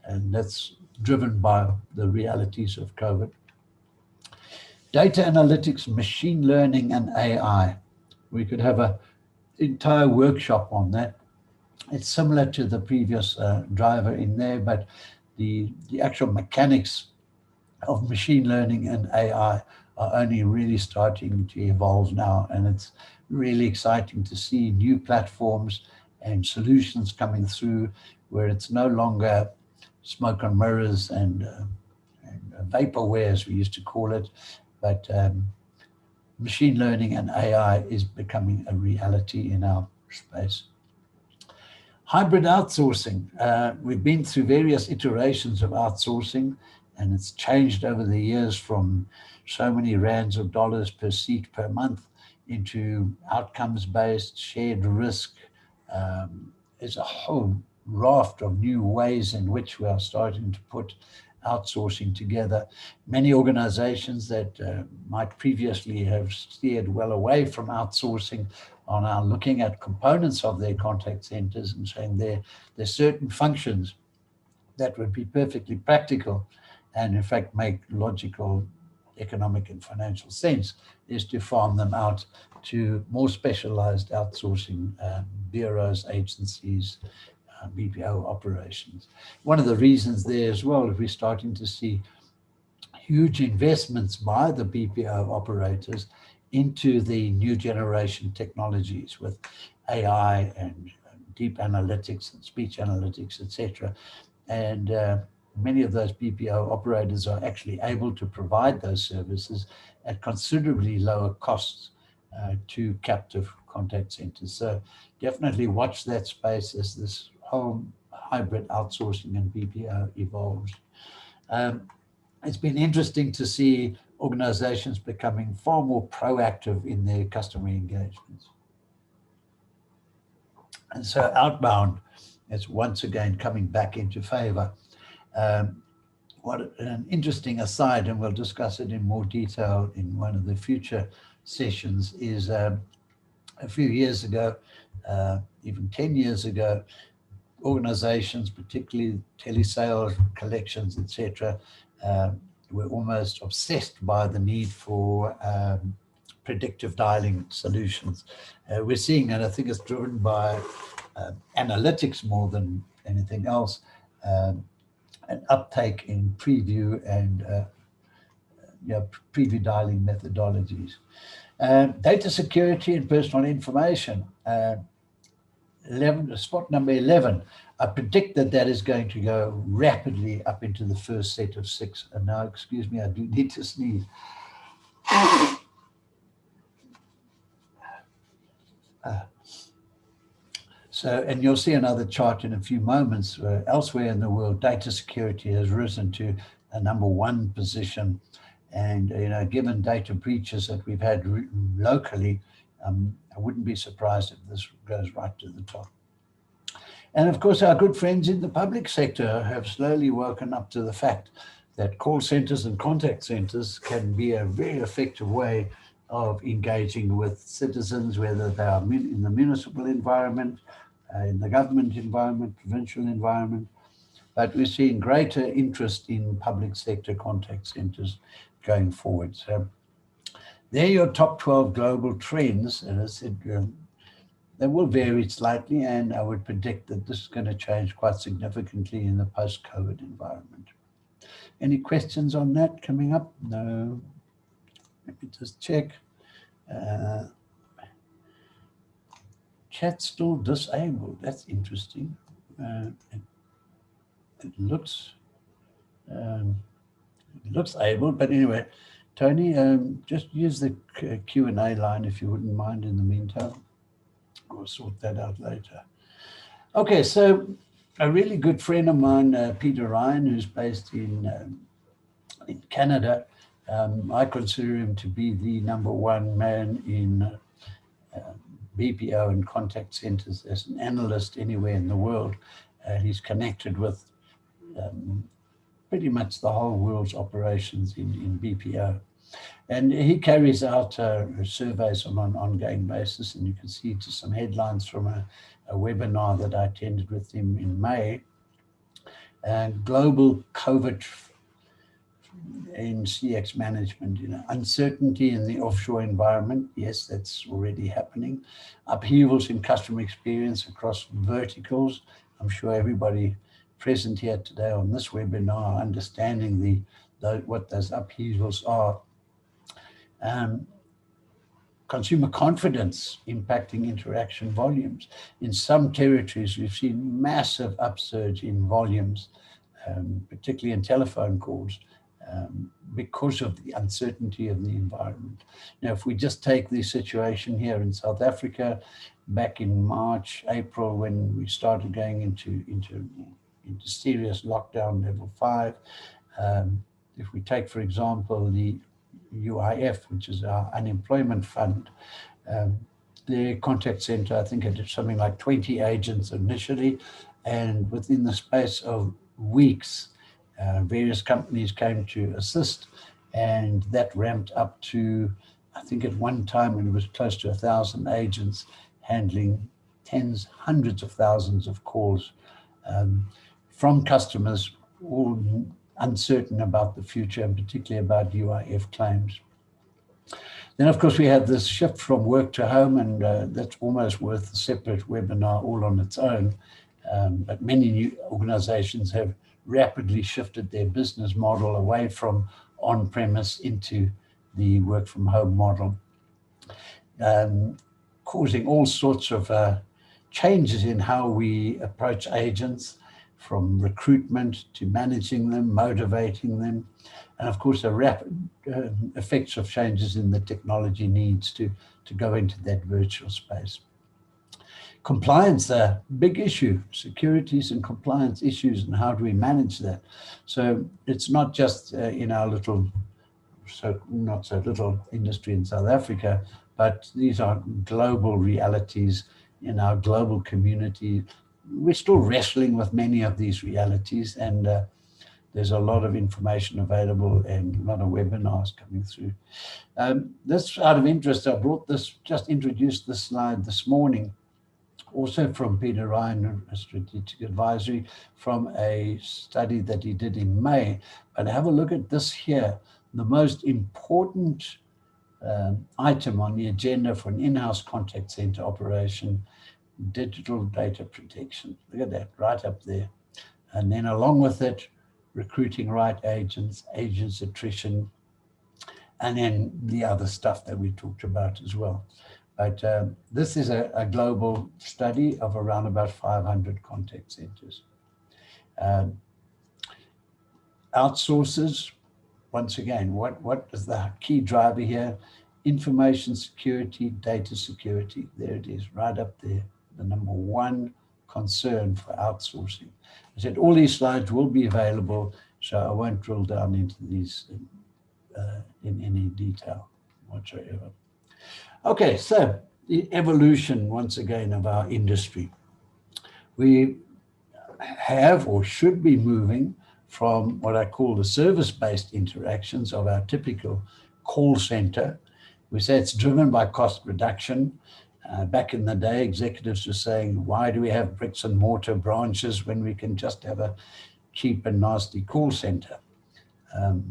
And that's driven by the realities of COVID. Data analytics, machine learning, and AI. We could have an entire workshop on that. It's similar to the previous driver in there, but the actual mechanics of machine learning and AI are only really starting to evolve now. And it's really exciting to see new platforms and solutions coming through where it's no longer smoke and mirrors and vaporware, as we used to call it, but machine learning and AI is becoming a reality in our space. Hybrid outsourcing. We've been through various iterations of outsourcing, and it's changed over the years from so many rands of dollars per seat per month into outcomes-based, shared risk. There's a whole raft of new ways in which we are starting to put outsourcing together. Many organizations that might previously have steered well away from outsourcing are now looking at components of their contact centers and saying there's certain functions that would be perfectly practical and in fact make logical economic and financial sense is to farm them out to more specialized outsourcing bureaus, agencies, BPO operations. One of the reasons there as well is we're starting to see huge investments by the BPO operators into the new generation technologies with AI and deep analytics and speech analytics, etc. And many of those BPO operators are actually able to provide those services at considerably lower costs to captive contact centers. So definitely watch that space as this whole hybrid outsourcing and BPO evolves. It's been interesting to see organizations becoming far more proactive in their customer engagements. And so outbound is once again coming back into favor. What an interesting aside, and we'll discuss it in more detail in one of the future sessions, is a few years ago, even 10 years ago, organizations, particularly telesales, collections, etc., were almost obsessed by the need for predictive dialing solutions. We're seeing, and I think it's driven by analytics more than anything else, an uptake in preview and preview dialing methodologies. Data security and personal information. Spot number 11. I predict that is going to go rapidly up into the first set of 6. And now, excuse me, I do need to sneeze. So, and you'll see another chart in a few moments. Elsewhere in the world, data security has risen to a #1 position. And, given data breaches that we've had locally, I wouldn't be surprised if this goes right to the top. And of course, our good friends in the public sector have slowly woken up to the fact that call centers and contact centers can be a very effective way of engaging with citizens, whether they are in the municipal environment, in the government environment, provincial environment. But we're seeing greater interest in public sector contact centers going forward. So they're your top 12 global trends. And I said, they will vary slightly, and I would predict that this is going to change quite significantly in the post-COVID environment. Any questions on that coming up? No. Let me just check. Chat still disabled. That's interesting. It looks able, but anyway, Tony, just use the Q&A line if you wouldn't mind in the meantime. We'll sort that out later. Okay, so a really good friend of mine, Peter Ryan, who's based in Canada. I consider him to be the #1 man in BPO and contact centers as an analyst anywhere in the world. He's connected with pretty much the whole world's operations in BPO. And he carries out surveys on an ongoing basis. And you can see just some headlines from a webinar that I attended with him in May. Global COVID in CX management, uncertainty in the offshore environment. Yes, that's already happening. Upheavals in customer experience across verticals. I'm sure everybody present here today on this webinar understanding what those upheavals are. Consumer confidence impacting interaction volumes. In some territories, we've seen massive upsurge in volumes, particularly in telephone calls, because of the uncertainty of the environment. Now, if we just take the situation here in South Africa, back in March, April, when we started going into serious lockdown level 5, if we take, for example, the UIF, which is our unemployment fund, their contact center, I think it did something like 20 agents initially, and within the space of weeks, various companies came to assist, and that ramped up to, I think at one time it was close to 1,000 agents handling tens, hundreds of thousands of calls from customers, all uncertain about the future, and particularly about UIF claims. Then, of course, we had this shift from work to home, and that's almost worth a separate webinar all on its own. But many new organizations have rapidly shifted their business model away from on-premise into the work-from-home model, causing all sorts of changes in how we approach agents, from recruitment to managing them, motivating them, and of course, the rapid effects of changes in the technology needs to go into that virtual space. Compliance, a big issue, securities and compliance issues, and how do we manage that? So it's not just in our not so little industry in South Africa, but these are global realities in our global community. We're still wrestling with many of these realities, and there's a lot of information available and a lot of webinars coming through. This, out of interest, I just introduced this slide this morning, also from Peter Ryan, a strategic advisory, from a study that he did in May. But have a look at this here, the most important item on the agenda for an in-house contact center operation: digital data protection. Look at that, right up there. And then along with it, recruiting right agents, agents attrition, and then the other stuff that we talked about as well. But this is a global study of around about 500 contact centers. Outsources, once again, what is the key driver here? Information security, data security. There it is, right up there. The #1 concern for outsourcing. I said all these slides will be available, so I won't drill down into these in any detail whatsoever. Okay, so the evolution, once again, of our industry. We have or should be moving from what I call the service-based interactions of our typical call center. We say it's driven by cost reduction. Back in the day, executives were saying, why do we have bricks and mortar branches when we can just have a cheap and nasty call center?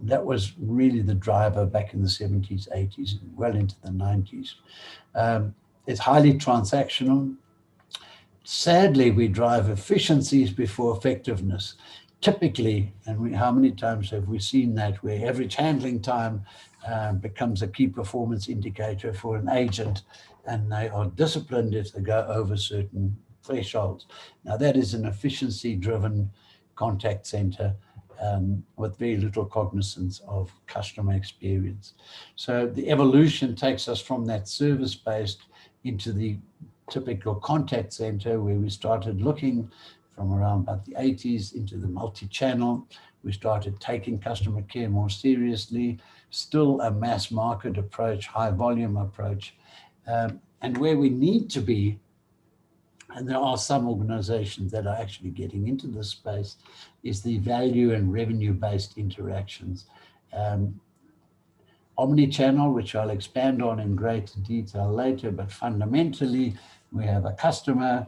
That was really the driver back in the 70s, 80s, and well into the 90s. It's highly transactional. Sadly, we drive efficiencies before effectiveness. Typically, and how many times have we seen that, where average handling time becomes a key performance indicator for an agent, and they are disciplined if they go over certain thresholds. Now, that is an efficiency-driven contact center with very little cognizance of customer experience. So the evolution takes us from that service-based into the typical contact center, where we started looking from around about the 80s into the multi-channel. We started taking customer care more seriously, still a mass market approach, high volume approach. And where we need to be, and there are some organizations that are actually getting into this space, is the value and revenue-based interactions. Omnichannel, which I'll expand on in greater detail later, but fundamentally, we have a customer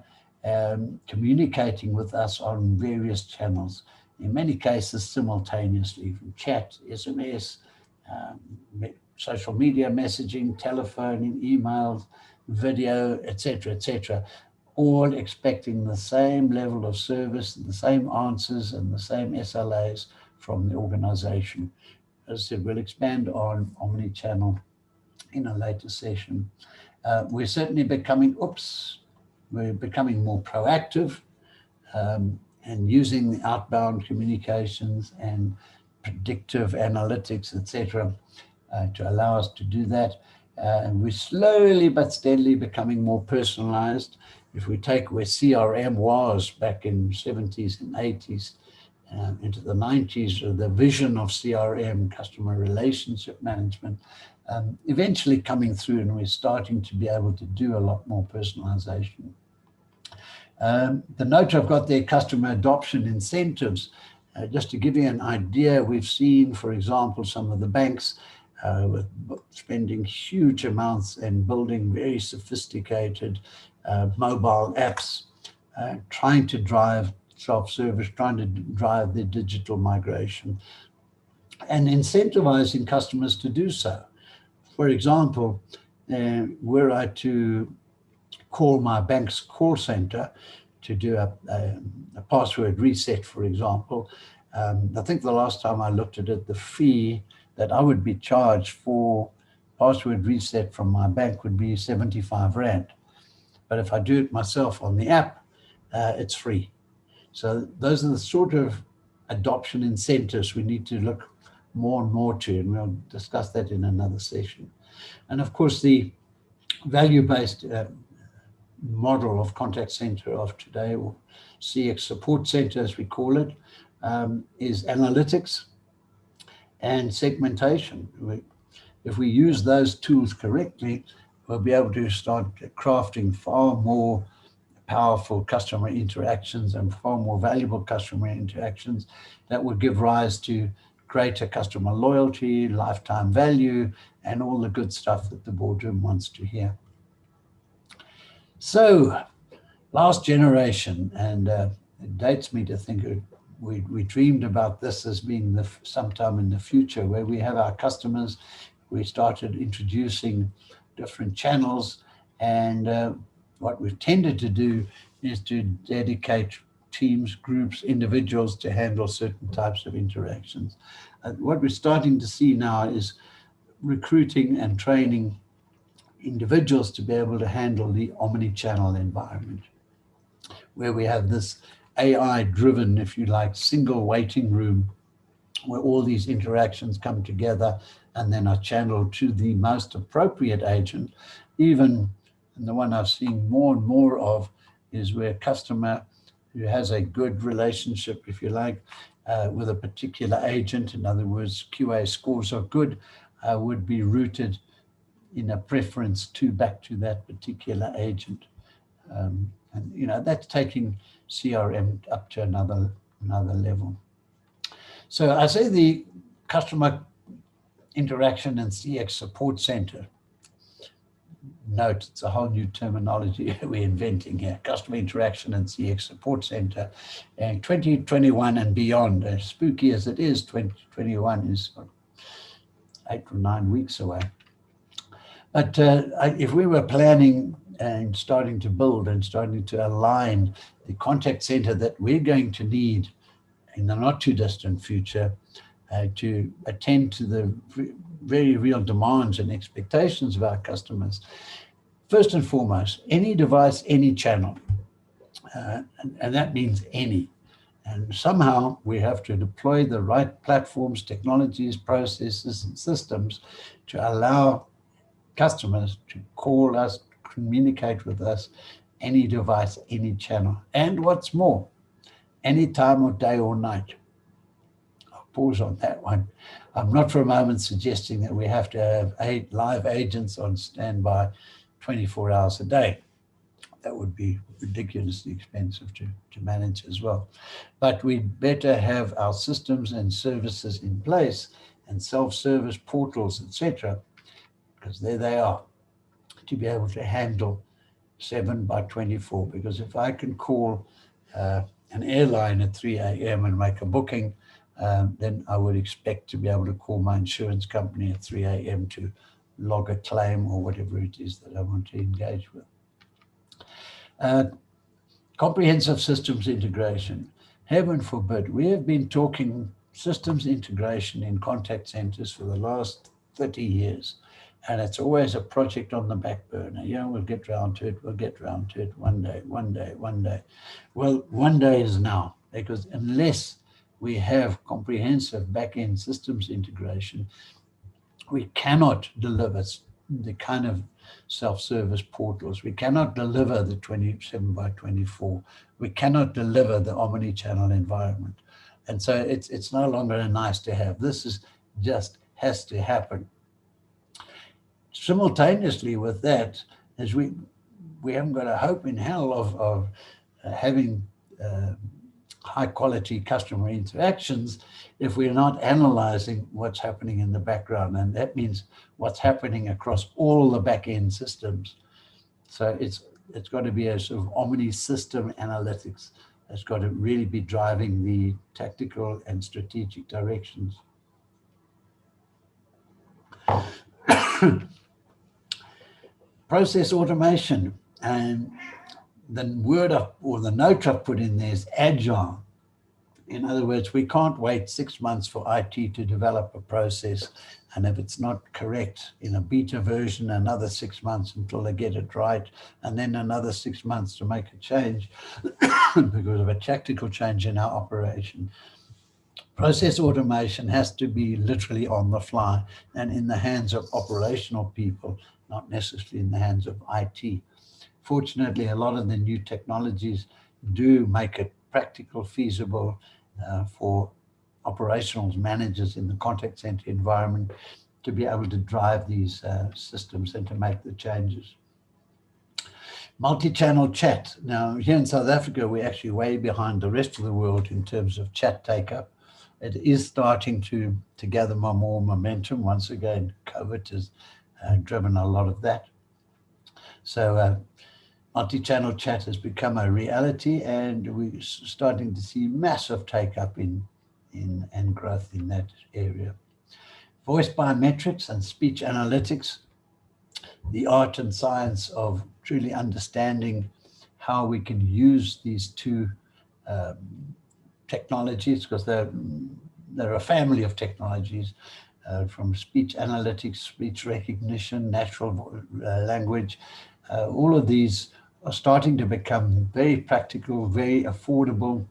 communicating with us on various channels, in many cases simultaneously, from chat, SMS, social media messaging, telephone, emails, video, etc., all expecting the same level of service, the same answers, and the same SLAs from the organization. As I said, we'll expand on omni-channel in a later session. We're certainly becoming more proactive and using the outbound communications and predictive analytics, etc., to allow us to do that. And we're slowly but steadily becoming more personalized. If we take where CRM was back in the 70s and 80s, into the 90s, the vision of CRM, customer relationship management, eventually coming through, and we're starting to be able to do a lot more personalization. The note I've got there, customer adoption incentives. Just to give you an idea, we've seen, for example, some of the banks with spending huge amounts and building very sophisticated mobile apps, trying to drive self-service, trying to drive their digital migration, and incentivizing customers to do so. For example, were I to call my bank's call center to do a password reset, for example, I think the last time I looked at it, the fee that I would be charged for password reset from my bank would be 75 Rand. But if I do it myself on the app, it's free. So those are the sort of adoption incentives we need to look more and more to, and we'll discuss that in another session. And of course, the value-based model of contact center of today, or CX support center as we call it, is analytics and segmentation. If we use those tools correctly, we'll be able to start crafting far more powerful customer interactions and far more valuable customer interactions that will give rise to greater customer loyalty, lifetime value, and all the good stuff that the boardroom wants to hear. So, last generation, and it dates me to think we dreamed about this as being sometime in the future, where we have our customers. We started introducing different channels, and what we've tended to do is to dedicate teams, groups, individuals to handle certain types of interactions. What we're starting to see now is recruiting and training individuals to be able to handle the omni-channel environment, where we have this AI-driven, if you like, single waiting room, where all these interactions come together and then are channeled to the most appropriate agent. Even, and the one I've seen more and more of, is where a customer who has a good relationship, if you like, with a particular agent, in other words, QA scores are good, would be routed in a preference back to that particular agent. And that's taking CRM up to another level. So I say the customer interaction and CX support center. Note, it's a whole new terminology we're inventing here. Customer interaction and CX support center. And 2021 and beyond, as spooky as it is, 2021 is 8 or 9 weeks away. But if we were planning and starting to build and starting to align the contact center that we're going to need in the not too distant future to attend to the very real demands and expectations of our customers, first and foremost, any device, any channel, and that means any. And somehow we have to deploy the right platforms, technologies, processes, and systems to allow customers to call us, communicate with us, any device, any channel. And what's more, any time of day or night. I'll pause on that one. I'm not for a moment suggesting that we have to have 8 live agents on standby 24 hours a day. That would be ridiculously expensive to manage as well. But we'd better have our systems and services in place and self-service portals, etc., because there they are, to be able to handle 7/24. Because if I can call an airline at 3 a.m. and make a booking, then I would expect to be able to call my insurance company at 3 a.m. to log a claim or whatever it is that I want to engage with. Comprehensive systems integration. Heaven forbid, we have been talking systems integration in contact centers for the last 30 years. And it's always a project on the back burner. Yeah, we'll get round to it, we'll get round to it one day, one day, one day. Well, one day is now, because unless we have comprehensive back-end systems integration, we cannot deliver the kind of self-service portals. We cannot deliver the 27/24. We cannot deliver the omni-channel environment. And so it's no longer a nice to have. This is just has to happen. Simultaneously with that, as we haven't got a hope in hell of having high quality customer interactions if we're not analyzing what's happening in the background. And that means what's happening across all the back end systems. So it's got to be a sort of omni system analytics that's got to really be driving the tactical and strategic directions. Process automation, and the word or the note I've put in there is agile. In other words, we can't wait 6 months for IT to develop a process, and if it's not correct in a beta version, another 6 months until they get it right, and then another 6 months to make a change because of a tactical change in our operation. Process automation has to be literally on the fly and in the hands of operational people, not necessarily in the hands of IT. Fortunately, a lot of the new technologies do make it practical, feasible for operational managers in the contact center environment to be able to drive these systems and to make the changes. Multi-channel chat. Now, here in South Africa, we're actually way behind the rest of the world in terms of chat take-up. It is starting to gather more momentum. Once again, COVID has driven a lot of that. So multi-channel chat has become a reality, and we're starting to see massive take-up and growth in that area. Voice biometrics and speech analytics, the art and science of truly understanding how we can use these two technologies, because they're a family of technologies, from speech analytics, speech recognition, natural language. All of these are starting to become very practical, very affordable,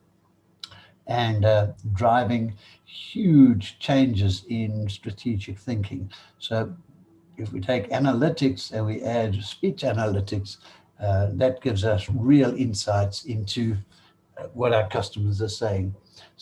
and driving huge changes in strategic thinking. So if we take analytics and we add speech analytics, that gives us real insights into what our customers are saying.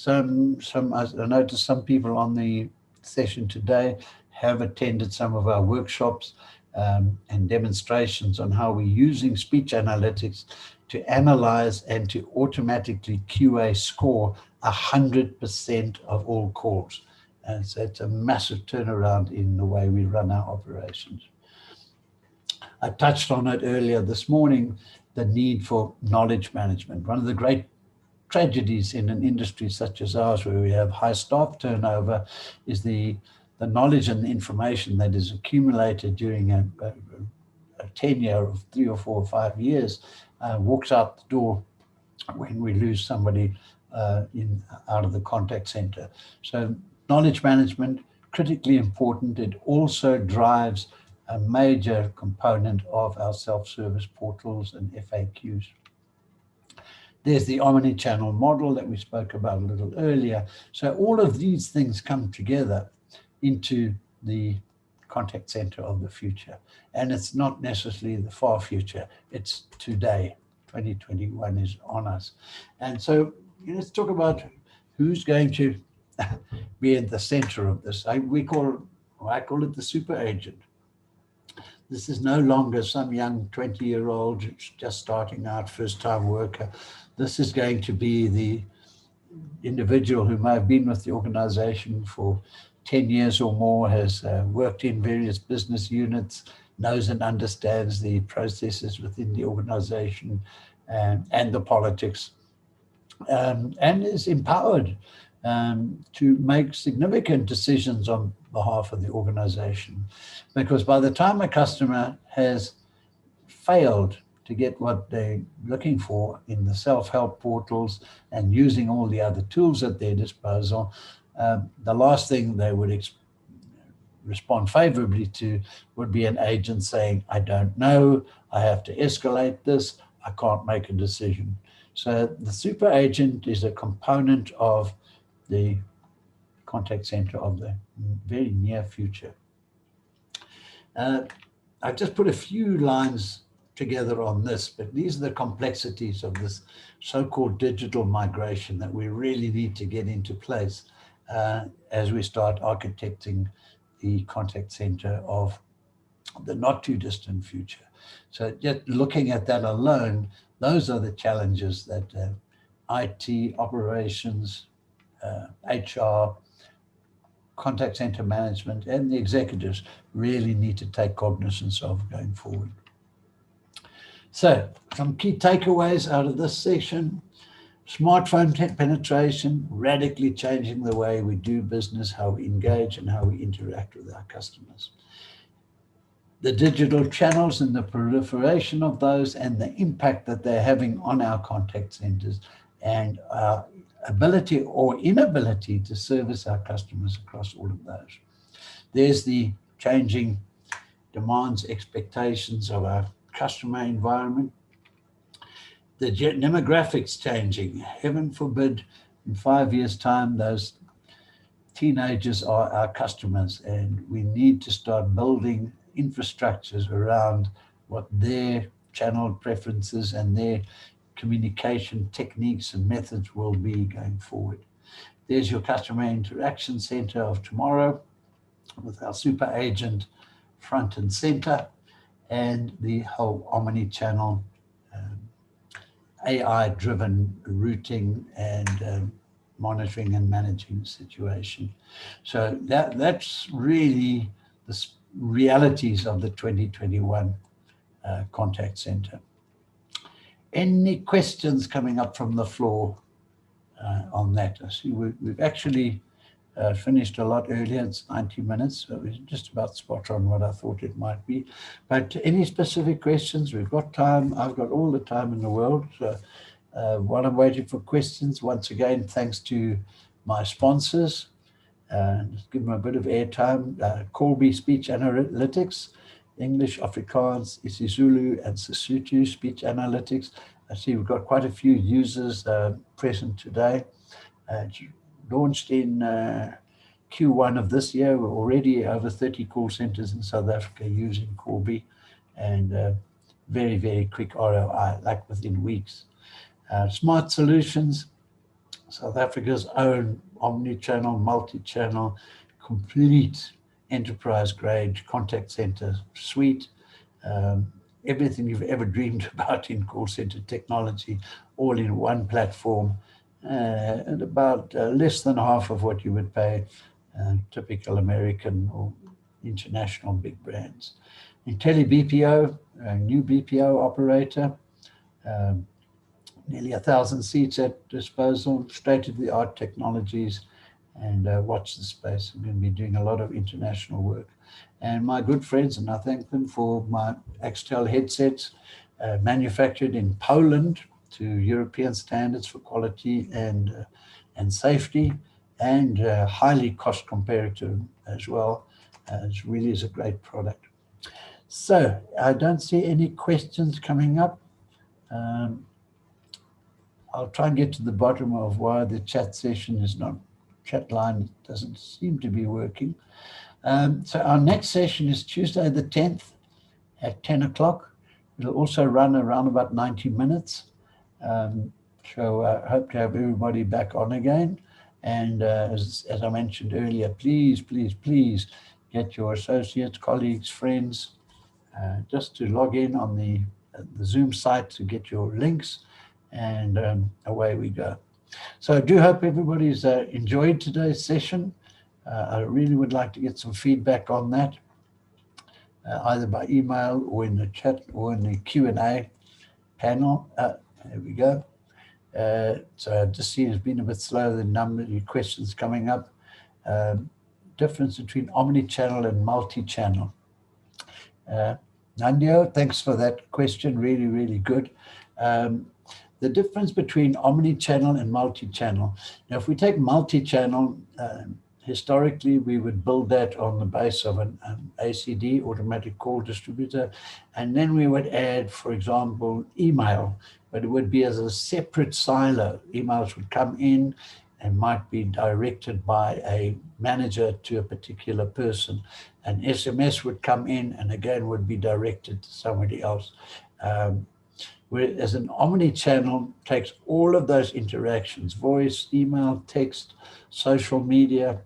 I noticed some people on the session today have attended some of our workshops and demonstrations on how we're using speech analytics to analyze and to automatically QA score 100% of all calls. And so it's a massive turnaround in the way we run our operations. I touched on it earlier this morning, the need for knowledge management. One of the great tragedies in an industry such as ours, where we have high staff turnover, is the knowledge and the information that is accumulated during a tenure of 3 or 4 or 5 years walks out the door when we lose somebody out of the contact center. So knowledge management, critically important. It also drives a major component of our self-service portals and FAQs. There's the omni-channel model that we spoke about a little earlier. So all of these things come together into the contact center of the future. And it's not necessarily the far future, it's today. 2021 is on us. And so let's talk about who's going to be at the center of this. I call it the super agent. This is no longer some young 20-year-old just starting out, first-time worker. This is going to be the individual who may have been with the organization for 10 years or more, has worked in various business units, knows and understands the processes within the organization and the politics, and is empowered to make significant decisions on behalf of the organization. Because by the time a customer has failed to get what they're looking for in the self-help portals and using all the other tools at their disposal, the last thing they would respond favorably to would be an agent saying, I don't know, I have to escalate this, I can't make a decision. So the super agent is a component of the contact center of the very near future. I've just put a few lines together on this, but these are the complexities of this so-called digital migration that we really need to get into place as we start architecting the contact center of the not too distant future. So just looking at that alone, those are the challenges that IT, operations, HR, contact center management, and the executives really need to take cognizance of going forward. So some key takeaways out of this session: smartphone penetration, radically changing the way we do business, how we engage, and how we interact with our customers. The digital channels and the proliferation of those and the impact that they're having on our contact centers and our ability or inability to service our customers across all of those. There's the changing demands, expectations of our customer environment. The demographics changing. Heaven forbid, in 5 years' time, those teenagers are our customers, and we need to start building infrastructures around what their channel preferences and their communication techniques and methods will be going forward. There's your customer interaction center of tomorrow with our super agent front and center, and the whole omni-channel AI-driven routing and monitoring and managing situation. So that's really the realities of the 2021 contact center. Any questions coming up from the floor on that? I see we've actually finished a lot earlier. It's 90 minutes, so it's just about spot on what I thought it might be. But any specific questions? We've got time. I've got all the time in the world. So while I'm waiting for questions, once again, thanks to my sponsors. Just give them a bit of airtime. Corby Speech Analytics, English, Afrikaans, isiZulu, and Sesotho Speech Analytics. I see we've got quite a few users present today. Launched in Q1 of this year. We're already over 30 call centers in South Africa using Corby, and very, very quick ROI, like within weeks. Smart Solutions, South Africa's own omni-channel, multi-channel, complete enterprise-grade contact center suite. Everything you've ever dreamed about in call center technology, all in one platform, and about less than half of what you would pay typical American or international big brands. IntelliBPO, a new BPO operator, nearly 1,000 seats at disposal, state-of-the-art technologies, and watch the space. I'm going to be doing a lot of international work. And my good friends, and I thank them for my Axtel headsets, manufactured in Poland to European standards for quality and safety, and highly cost comparative as well. It really is a great product. So I don't see any questions coming up. I'll try and get to the bottom of why the chat session is not, chat line doesn't seem to be working. So our next session is Tuesday the 10th at 10 o'clock. It'll also run around about 90 minutes. So I hope to have everybody back on again. And as I mentioned earlier, please, please, please get your associates, colleagues, friends, just to log in on the Zoom site to get your links, and away we go. So I do hope everybody's enjoyed today's session. I really would like to get some feedback on that, either by email or in the chat or in the Q&A panel. There we go. So I just see it's been a bit slow, the number of questions coming up. Difference between omni-channel and multi-channel. Nandio, thanks for that question. Really, really good. The difference between omni-channel and multi-channel. Now, if we take multi-channel, historically, we would build that on the base of an ACD, automatic call distributor, and then we would add, for example, email, but it would be as a separate silo. Emails would come in and might be directed by a manager to a particular person. An SMS would come in and again would be directed to somebody else. Whereas an omni-channel takes all of those interactions, voice, email, text, social media,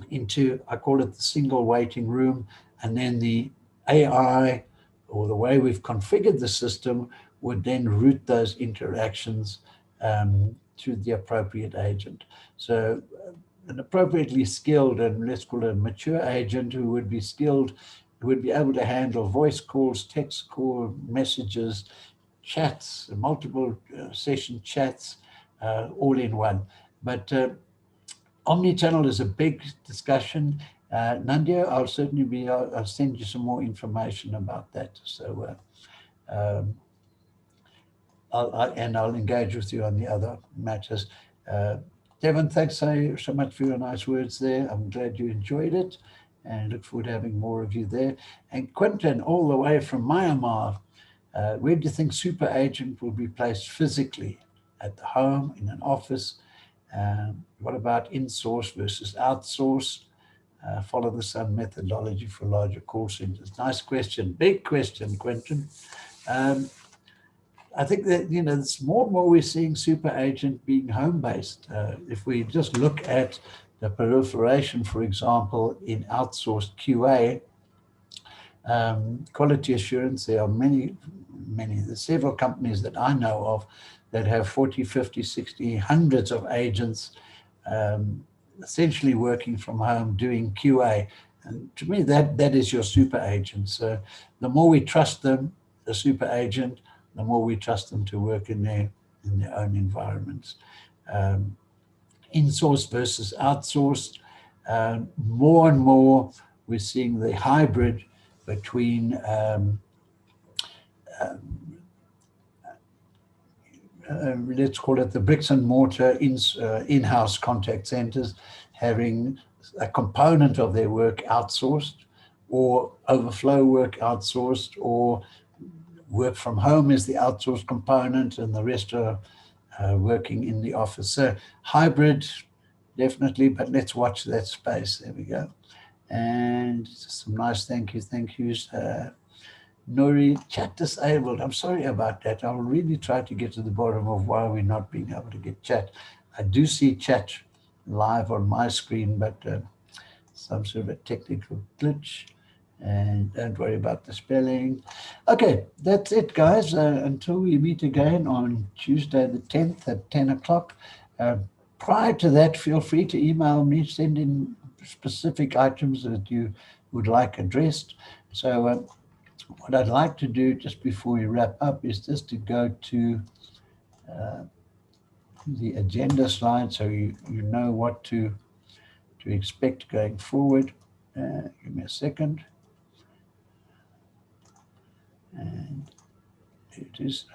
into, I call it the single waiting room, and then the AI, or the way we've configured the system, would then route those interactions to the appropriate agent. So an appropriately skilled, and let's call it a mature agent, who would be skilled, who would be able to handle voice calls, text call, messages, chats, multiple session chats, all in one. But omni-channel is a big discussion. Nandia, I'll certainly be, I'll send you some more information about that. So, I'll engage with you on the other matters. Devon, thanks so much for your nice words there. I'm glad you enjoyed it and look forward to having more of you there. And Quentin, all the way from Myanmar, where do you think super agent will be placed physically? At the home, in an office? What about in-source versus outsource? Follow the same methodology for larger call centers. Nice question, big question, Quentin. I think that, it's more and more we're seeing super agent being home-based. If we just look at the proliferation, for example, in outsourced QA, quality assurance, there are many, there's several companies that I know of that have 40, 50, 60, hundreds of agents essentially working from home doing QA. And to me, that is your super agent. So the more we trust them, the super agent, the more we trust them to work in their own environments. In-source versus outsourced, more and more we're seeing the hybrid between let's call it the bricks and mortar in-house contact centers, having a component of their work outsourced, or overflow work outsourced, or work from home is the outsourced component and the rest are working in the office. So hybrid, definitely, but let's watch that space. There we go. And some nice thank yous. Nori, chat disabled. I'm sorry about that. I'll really try to get to the bottom of why we're not being able to get chat. I do see chat live on my screen, but some sort of a technical glitch. And don't worry about the spelling. Okay, that's it, guys. Until we meet again on Tuesday the 10th at 10 o'clock. Prior to that, feel free to email me, send in specific items that you would like addressed. So what I'd like to do just before we wrap up is just to go to the agenda slide so you know what to expect going forward. Give me a second. And here it is.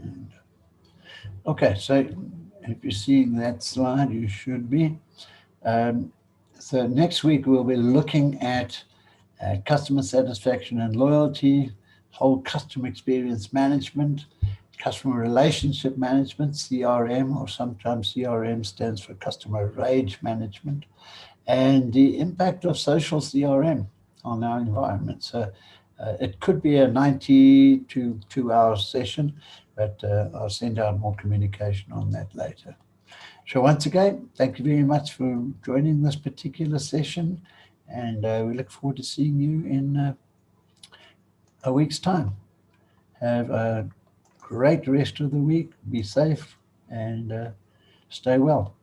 And, okay, so if you're seeing that slide, you should be. So next week, we'll be looking at customer satisfaction and loyalty, whole customer experience management, customer relationship management, CRM, or sometimes CRM stands for customer rage management, and the impact of social CRM. on our environment. So it could be a 90 to 2 hour session, but I'll send out more communication on that later. So once again, thank you very much for joining this particular session, and we look forward to seeing you in a week's time. Have a great rest of the week. Be safe and stay well.